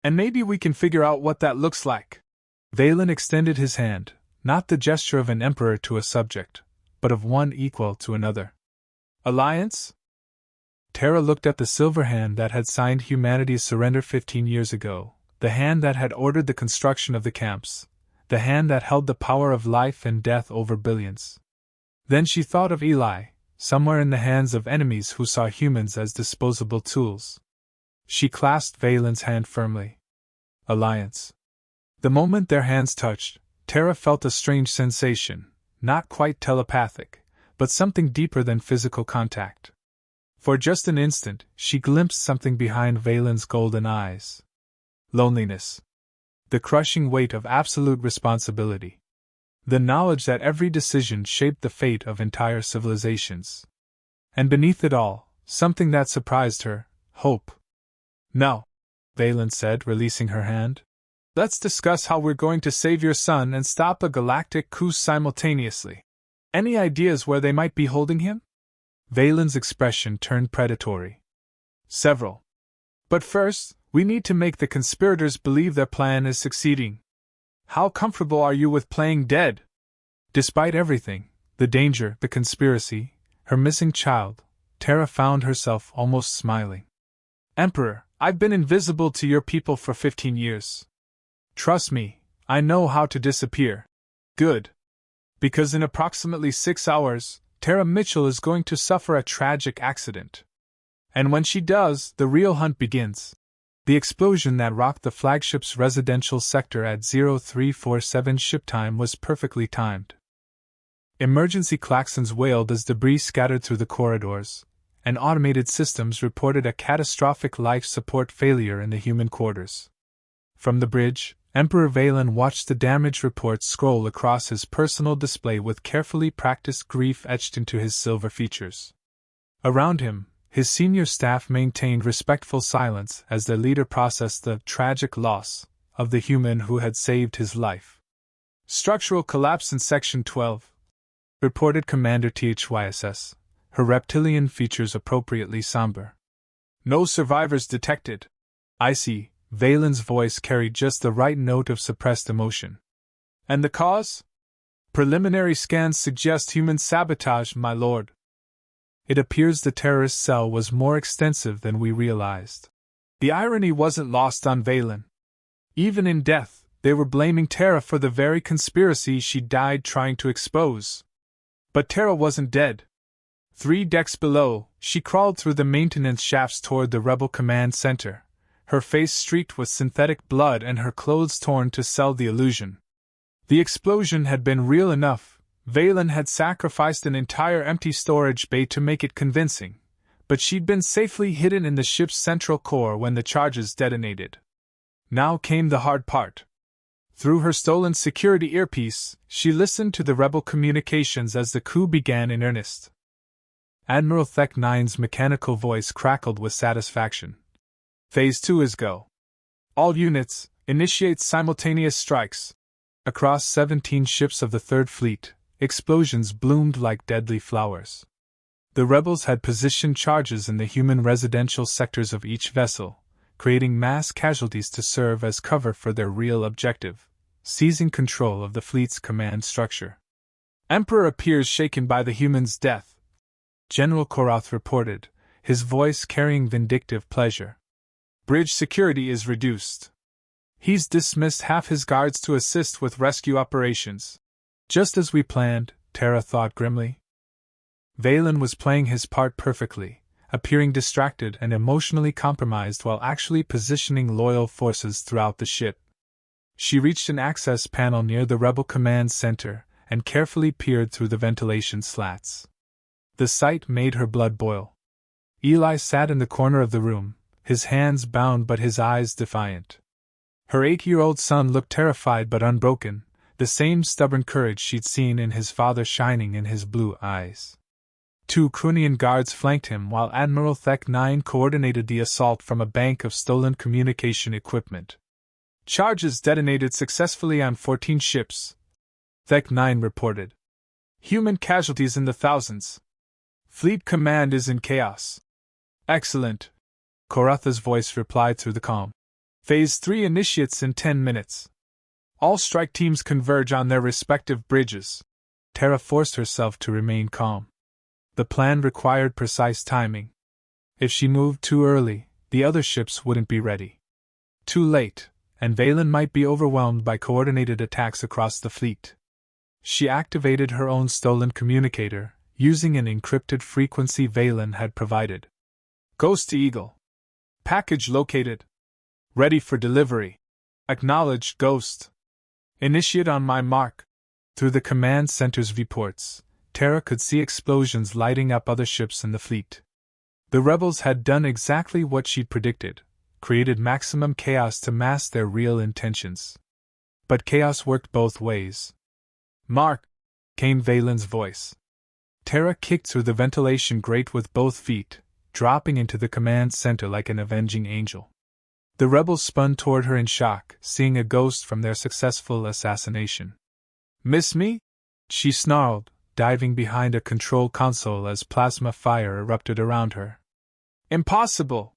and maybe we can figure out what that looks like. Valen extended his hand, not the gesture of an emperor to a subject, but of one equal to another. Alliance? Tara looked at the silver hand that had signed humanity's surrender 15 years ago, the hand that had ordered the construction of the camps, the hand that held the power of life and death over billions. Then she thought of Eli, somewhere in the hands of enemies who saw humans as disposable tools. She clasped Valen's hand firmly. Alliance. The moment their hands touched, Tara felt a strange sensation, not quite telepathic, but something deeper than physical contact. For just an instant, she glimpsed something behind Valen's golden eyes. Loneliness. The crushing weight of absolute responsibility. The knowledge that every decision shaped the fate of entire civilizations. And beneath it all, something that surprised her, hope. No, Valen said, releasing her hand. Let's discuss how we're going to save your son and stop a galactic coup simultaneously. Any ideas where they might be holding him? Valen's expression turned predatory. Several. But first, we need to make the conspirators believe their plan is succeeding. How comfortable are you with playing dead? Despite everything, the danger, the conspiracy, her missing child, Tara found herself almost smiling. Emperor, I've been invisible to your people for 15 years. Trust me, I know how to disappear. Good. Because in approximately 6 hours, Tara Mitchell is going to suffer a tragic accident. And when she does, the real hunt begins. The explosion that rocked the flagship's residential sector at 0347 ship time was perfectly timed. Emergency klaxons wailed as debris scattered through the corridors, and automated systems reported a catastrophic life support failure in the human quarters. From the bridge, Emperor Valen watched the damage reports scroll across his personal display with carefully practiced grief etched into his silver features. Around him, his senior staff maintained respectful silence as their leader processed the tragic loss of the human who had saved his life. Structural collapse in Section 12, reported Commander THYSS, her reptilian features appropriately somber. No survivors detected. I see. Valen's voice carried just the right note of suppressed emotion. And the cause? Preliminary scans suggest human sabotage, my lord. It appears the terrorist cell was more extensive than we realized. The irony wasn't lost on Valen. Even in death, they were blaming Tara for the very conspiracy she died trying to expose. But Tara wasn't dead. 3 decks below, she crawled through the maintenance shafts toward the rebel command center, her face streaked with synthetic blood and her clothes torn to sell the illusion. The explosion had been real enough, Valen had sacrificed an entire empty storage bay to make it convincing, but she'd been safely hidden in the ship's central core when the charges detonated. Now came the hard part. Through her stolen security earpiece, she listened to the rebel communications as the coup began in earnest. Admiral Thek-9's mechanical voice crackled with satisfaction. Phase 2 is go. All units, initiate simultaneous strikes. Across 17 ships of the Third Fleet, explosions bloomed like deadly flowers. The rebels had positioned charges in the human residential sectors of each vessel, creating mass casualties to serve as cover for their real objective, seizing control of the fleet's command structure. Emperor appears shaken by the humans' death, General Korath reported, his voice carrying vindictive pleasure. Bridge security is reduced. He's dismissed half his guards to assist with rescue operations. Just as we planned, Tara thought grimly. Valen was playing his part perfectly, appearing distracted and emotionally compromised while actually positioning loyal forces throughout the ship. She reached an access panel near the rebel command center and carefully peered through the ventilation slats. The sight made her blood boil. Eli sat in the corner of the room, his hands bound but his eyes defiant. Her 8-year-old son looked terrified but unbroken, the same stubborn courage she'd seen in his father shining in his blue eyes. 2 Krunian guards flanked him while Admiral Thek-9 coordinated the assault from a bank of stolen communication equipment. Charges detonated successfully on 14 ships, Thek-9 reported. Human casualties in the thousands. Fleet command is in chaos. Excellent, Koratha's voice replied through the calm. Phase 3 initiates in 10 minutes. All strike teams converge on their respective bridges. Tara forced herself to remain calm. The plan required precise timing. If she moved too early, the other ships wouldn't be ready. Too late, and Valen might be overwhelmed by coordinated attacks across the fleet. She activated her own stolen communicator, using an encrypted frequency Valen had provided. Ghost Eagle. Package located. Ready for delivery. Acknowledged, Ghost. Initiate on my mark. Through the command center's viewports, Tara could see explosions lighting up other ships in the fleet. The rebels had done exactly what she'd predicted, created maximum chaos to mask their real intentions. But chaos worked both ways. Mark, came Valen's voice. Tara kicked through the ventilation grate with both feet, dropping into the command center like an avenging angel. The rebels spun toward her in shock, seeing a ghost from their successful assassination. Miss me? She snarled, diving behind a control console as plasma fire erupted around her. Impossible!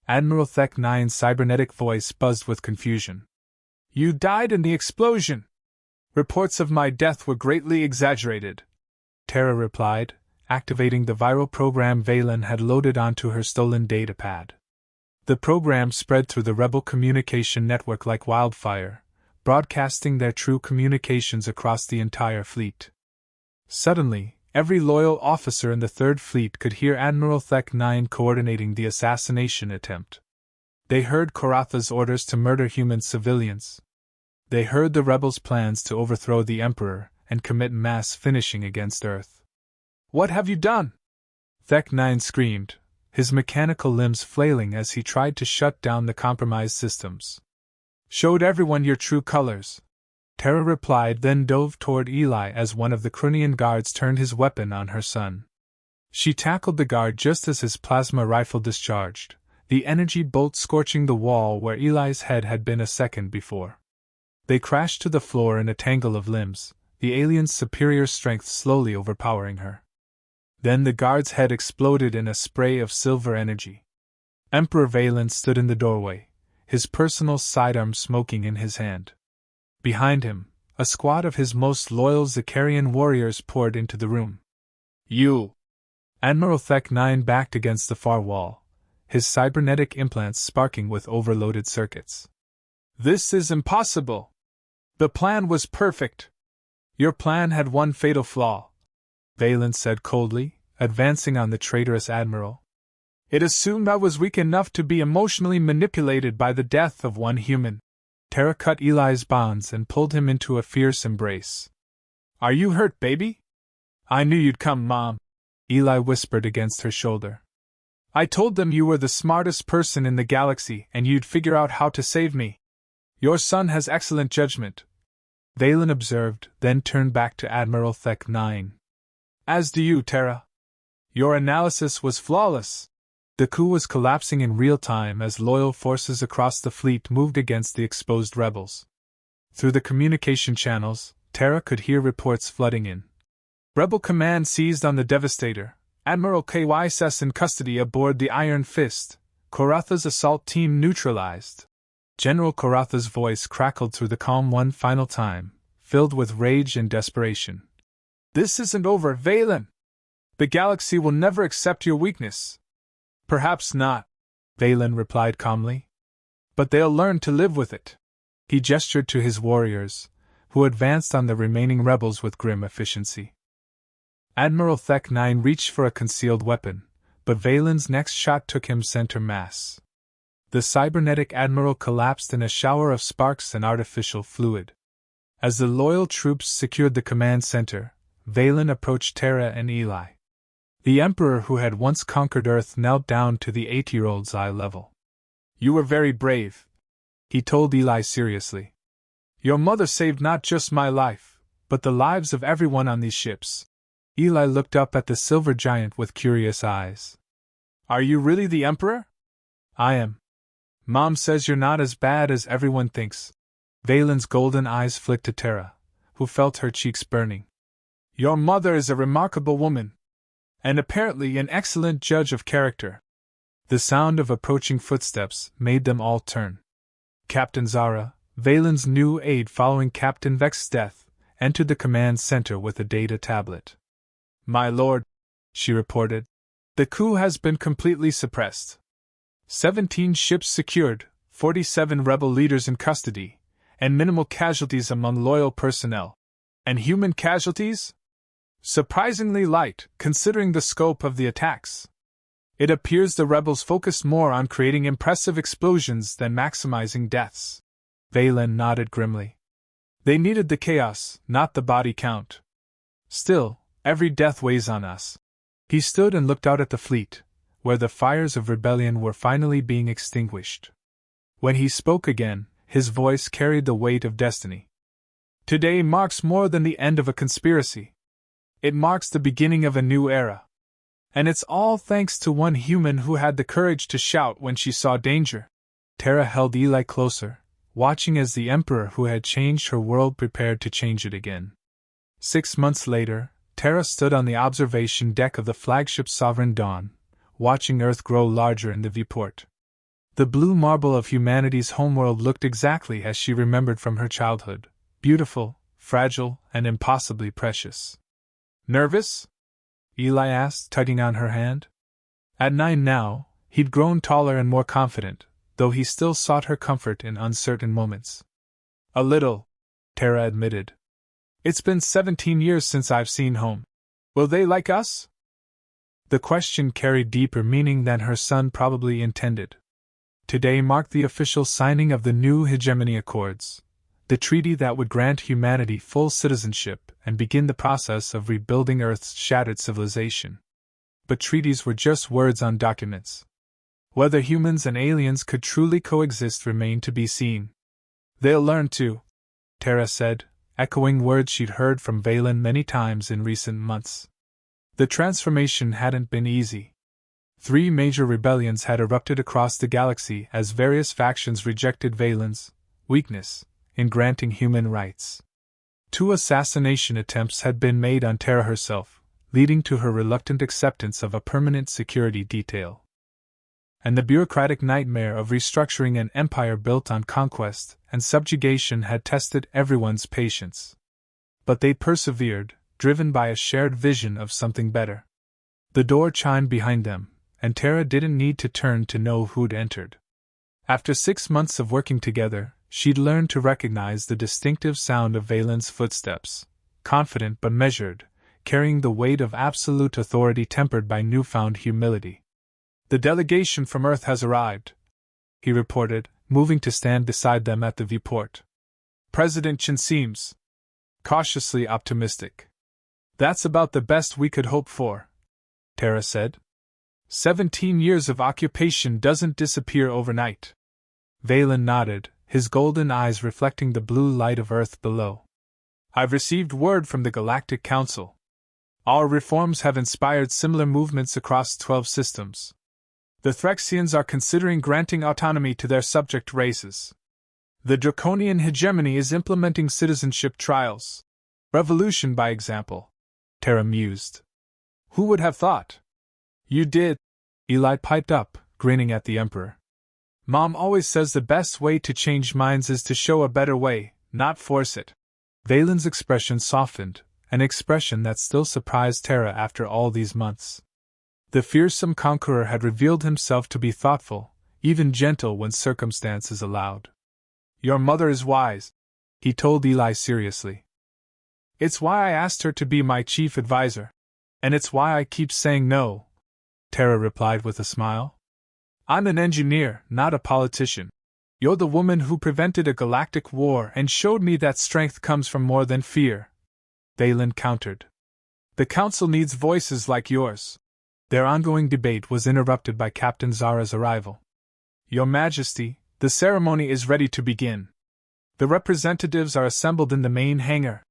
Admiral Thek-9's cybernetic voice buzzed with confusion. You died in the explosion! Reports of my death were greatly exaggerated, Tara replied, activating the viral program Valen had loaded onto her stolen datapad. The program spread through the rebel communication network like wildfire, broadcasting their true communications across the entire fleet. Suddenly, every loyal officer in the Third Fleet could hear Admiral Thek-9 coordinating the assassination attempt. They heard Koratha's orders to murder human civilians. They heard the rebels' plans to overthrow the Emperor and commit mass finishing against Earth. What have you done? Thek-9 screamed, his mechanical limbs flailing as he tried to shut down the compromised systems. Showed everyone your true colors, Tara replied, then dove toward Eli as one of the Krunian guards turned his weapon on her son. She tackled the guard just as his plasma rifle discharged, the energy bolt scorching the wall where Eli's head had been a second before. They crashed to the floor in a tangle of limbs, the alien's superior strength slowly overpowering her. Then the guard's head exploded in a spray of silver energy. Emperor Valen stood in the doorway, his personal sidearm smoking in his hand. Behind him, a squad of his most loyal Zakarian warriors poured into the room. You! Admiral Thek-9 backed against the far wall, his cybernetic implants sparking with overloaded circuits. This is impossible! The plan was perfect! Your plan had one fatal flaw, Valen said coldly, advancing on the traitorous admiral. It assumed I was weak enough to be emotionally manipulated by the death of one human. Tara cut Eli's bonds and pulled him into a fierce embrace. Are you hurt, baby? I knew you'd come, Mom, Eli whispered against her shoulder. I told them you were the smartest person in the galaxy and you'd figure out how to save me. Your son has excellent judgment, Valen observed, then turned back to Admiral Thek 9. As do you, Tara. Your analysis was flawless. The coup was collapsing in real time as loyal forces across the fleet moved against the exposed rebels. Through the communication channels, Tara could hear reports flooding in. Rebel command seized on the Devastator. Admiral KYSS in custody aboard the Iron Fist. Koratha's assault team neutralized. General Koratha's voice crackled through the calm one final time, filled with rage and desperation. This isn't over, Valen. The galaxy will never accept your weakness. Perhaps not, Valen replied calmly. But they'll learn to live with it. He gestured to his warriors, who advanced on the remaining rebels with grim efficiency. Admiral Thek 9 reached for a concealed weapon, but Valen's next shot took him center mass. The cybernetic admiral collapsed in a shower of sparks and artificial fluid. As the loyal troops secured the command center, Valen approached Tara and Eli. The Emperor who had once conquered Earth knelt down to the 8-year-old's eye level. You were very brave, he told Eli seriously. Your mother saved not just my life, but the lives of everyone on these ships. Eli looked up at the silver giant with curious eyes. Are you really the Emperor? I am. Mom says you're not as bad as everyone thinks. Valen's golden eyes flicked to Tara, who felt her cheeks burning. Your mother is a remarkable woman, and apparently an excellent judge of character. The sound of approaching footsteps made them all turn. Captain Zara, Valen's new aide following Captain Vex's death, entered the command center with a data tablet. My lord, she reported, the coup has been completely suppressed. 17 ships secured, 47 rebel leaders in custody, and minimal casualties among loyal personnel. And human casualties? Surprisingly light, considering the scope of the attacks. It appears the rebels focused more on creating impressive explosions than maximizing deaths. Valen nodded grimly. They needed the chaos, not the body count. Still, every death weighs on us. He stood and looked out at the fleet, where the fires of rebellion were finally being extinguished. When he spoke again, his voice carried the weight of destiny. Today marks more than the end of a conspiracy. It marks the beginning of a new era. And it's all thanks to one human who had the courage to shout when she saw danger. Tara held Eli closer, watching as the Emperor who had changed her world prepared to change it again. 6 months later, Tara stood on the observation deck of the flagship Sovereign Dawn, watching Earth grow larger in the viewport. The blue marble of humanity's homeworld looked exactly as she remembered from her childhood, beautiful, fragile, and impossibly precious. Nervous? Eli asked, tugging on her hand. At 9 now, he'd grown taller and more confident, though he still sought her comfort in uncertain moments. A little, Tara admitted. It's been 17 years since I've seen home. Will they like us? The question carried deeper meaning than her son probably intended. Today marked the official signing of the new Hegemony Accords, the treaty that would grant humanity full citizenship and begin the process of rebuilding Earth's shattered civilization. But treaties were just words on documents. Whether humans and aliens could truly coexist remained to be seen. They'll learn to, Tara said, echoing words she'd heard from Valen many times in recent months. The transformation hadn't been easy. 3 major rebellions had erupted across the galaxy as various factions rejected Valen's weakness in granting human rights. 2 assassination attempts had been made on Tara herself, leading to her reluctant acceptance of a permanent security detail. And the bureaucratic nightmare of restructuring an empire built on conquest and subjugation had tested everyone's patience. But they persevered, driven by a shared vision of something better. The door chimed behind them, and Tara didn't need to turn to know who'd entered. After 6 months of working together, she'd learned to recognize the distinctive sound of Valen's footsteps, confident but measured, carrying the weight of absolute authority tempered by newfound humility. The delegation from Earth has arrived, he reported, moving to stand beside them at the viewport. President Chinseems. cautiously optimistic. That's about the best we could hope for, Tara said. 17 years of occupation doesn't disappear overnight. Valen nodded, his golden eyes reflecting the blue light of Earth below. I've received word from the Galactic Council. Our reforms have inspired similar movements across 12 systems. The Threxians are considering granting autonomy to their subject races. The draconian hegemony is implementing citizenship trials. Revolution by example, Tara mused. Who would have thought? You did, Eli piped up, grinning at the Emperor. Mom always says the best way to change minds is to show a better way, not force it. Valen's expression softened, an expression that still surprised Tara after all these months. The fearsome conqueror had revealed himself to be thoughtful, even gentle when circumstances allowed. Your mother is wise, he told Eli seriously. It's why I asked her to be my chief advisor. And it's why I keep saying no, Tara replied with a smile. I'm an engineer, not a politician. You're the woman who prevented a galactic war and showed me that strength comes from more than fear, Valen countered. The Council needs voices like yours. Their ongoing debate was interrupted by Captain Zara's arrival. Your Majesty, the ceremony is ready to begin. The representatives are assembled in the main hangar.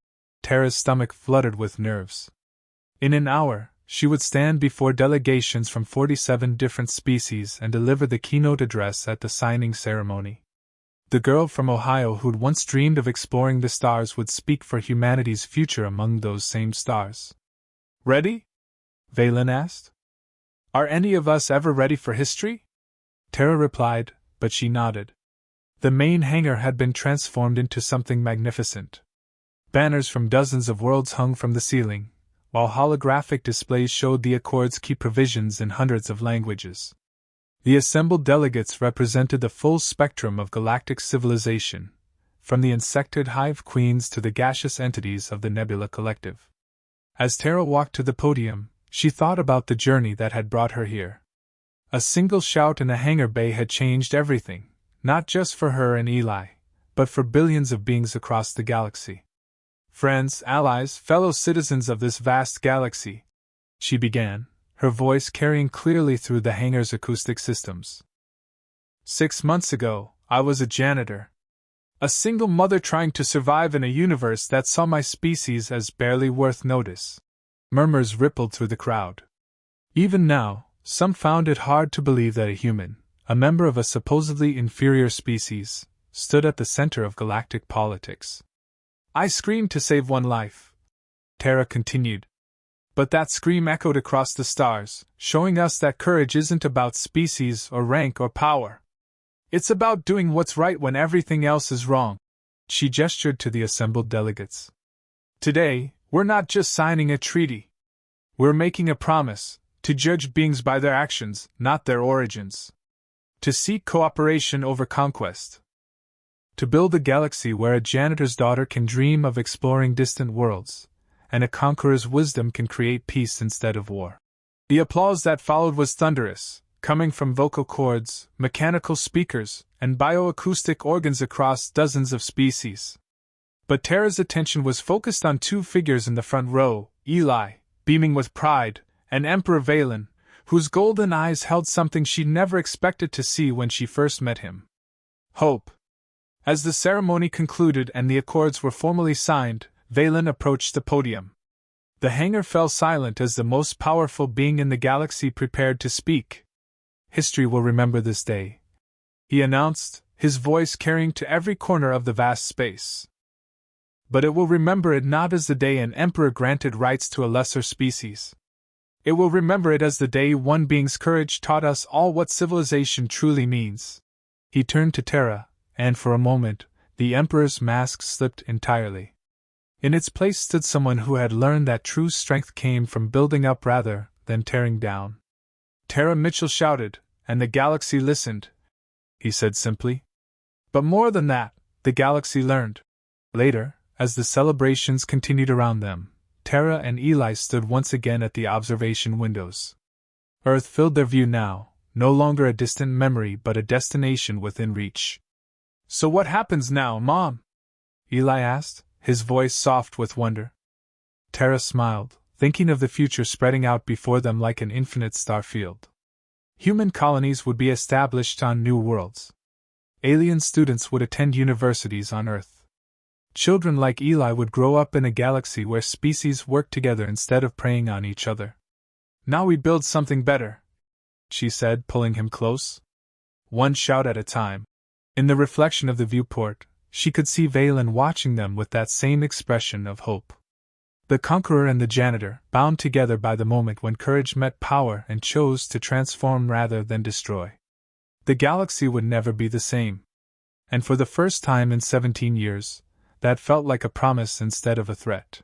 Tara's stomach fluttered with nerves. In an hour, she would stand before delegations from 47 different species and deliver the keynote address at the signing ceremony. The girl from Ohio who'd once dreamed of exploring the stars would speak for humanity's future among those same stars. Ready? Valen asked. Are any of us ever ready for history? Tara replied, but she nodded. The main hangar had been transformed into something magnificent. Banners from dozens of worlds hung from the ceiling, while holographic displays showed the Accord's key provisions in hundreds of languages. The assembled delegates represented the full spectrum of galactic civilization, from the insectoid hive queens to the gaseous entities of the Nebula Collective. As Tara walked to the podium, she thought about the journey that had brought her here. A single shout in a hangar bay had changed everything, not just for her and Eli, but for billions of beings across the galaxy. Friends, allies, fellow citizens of this vast galaxy, she began, her voice carrying clearly through the hangar's acoustic systems. 6 months ago, I was a janitor. A single mother trying to survive in a universe that saw my species as barely worth notice. Murmurs rippled through the crowd. Even now, some found it hard to believe that a human, a member of a supposedly inferior species, stood at the center of galactic politics. I screamed to save one life, Tara continued. But that scream echoed across the stars, showing us that courage isn't about species or rank or power. It's about doing what's right when everything else is wrong. She gestured to the assembled delegates. Today, we're not just signing a treaty. We're making a promise, to judge beings by their actions, not their origins. To seek cooperation over conquest. To build a galaxy where a janitor's daughter can dream of exploring distant worlds, and a conqueror's wisdom can create peace instead of war. The applause that followed was thunderous, coming from vocal cords, mechanical speakers, and bioacoustic organs across dozens of species. But Tara's attention was focused on 2 figures in the front row, Eli, beaming with pride, and Emperor Valen, whose golden eyes held something she'd never expected to see when she first met him. Hope. As the ceremony concluded and the accords were formally signed, Valen approached the podium. The hangar fell silent as the most powerful being in the galaxy prepared to speak. History will remember this day, he announced, his voice carrying to every corner of the vast space. But it will remember it not as the day an emperor granted rights to a lesser species. It will remember it as the day one being's courage taught us all what civilization truly means. He turned to Tara, and for a moment, the Emperor's mask slipped entirely. In its place stood someone who had learned that true strength came from building up rather than tearing down. Tara Mitchell shouted, and the galaxy listened, he said simply. But more than that, the galaxy learned. Later, as the celebrations continued around them, Tara and Eli stood once again at the observation windows. Earth filled their view now, no longer a distant memory but a destination within reach. So what happens now, Mom? Eli asked, his voice soft with wonder. Terra smiled, thinking of the future spreading out before them like an infinite star field. Human colonies would be established on new worlds. Alien students would attend universities on Earth. Children like Eli would grow up in a galaxy where species work together instead of preying on each other. Now we build something better, she said, pulling him close. One shout at a time. In the reflection of the viewport, she could see Valen watching them with that same expression of hope. The Conqueror and the Janitor, bound together by the moment when courage met power and chose to transform rather than destroy. The galaxy would never be the same. And for the first time in 17 years, that felt like a promise instead of a threat.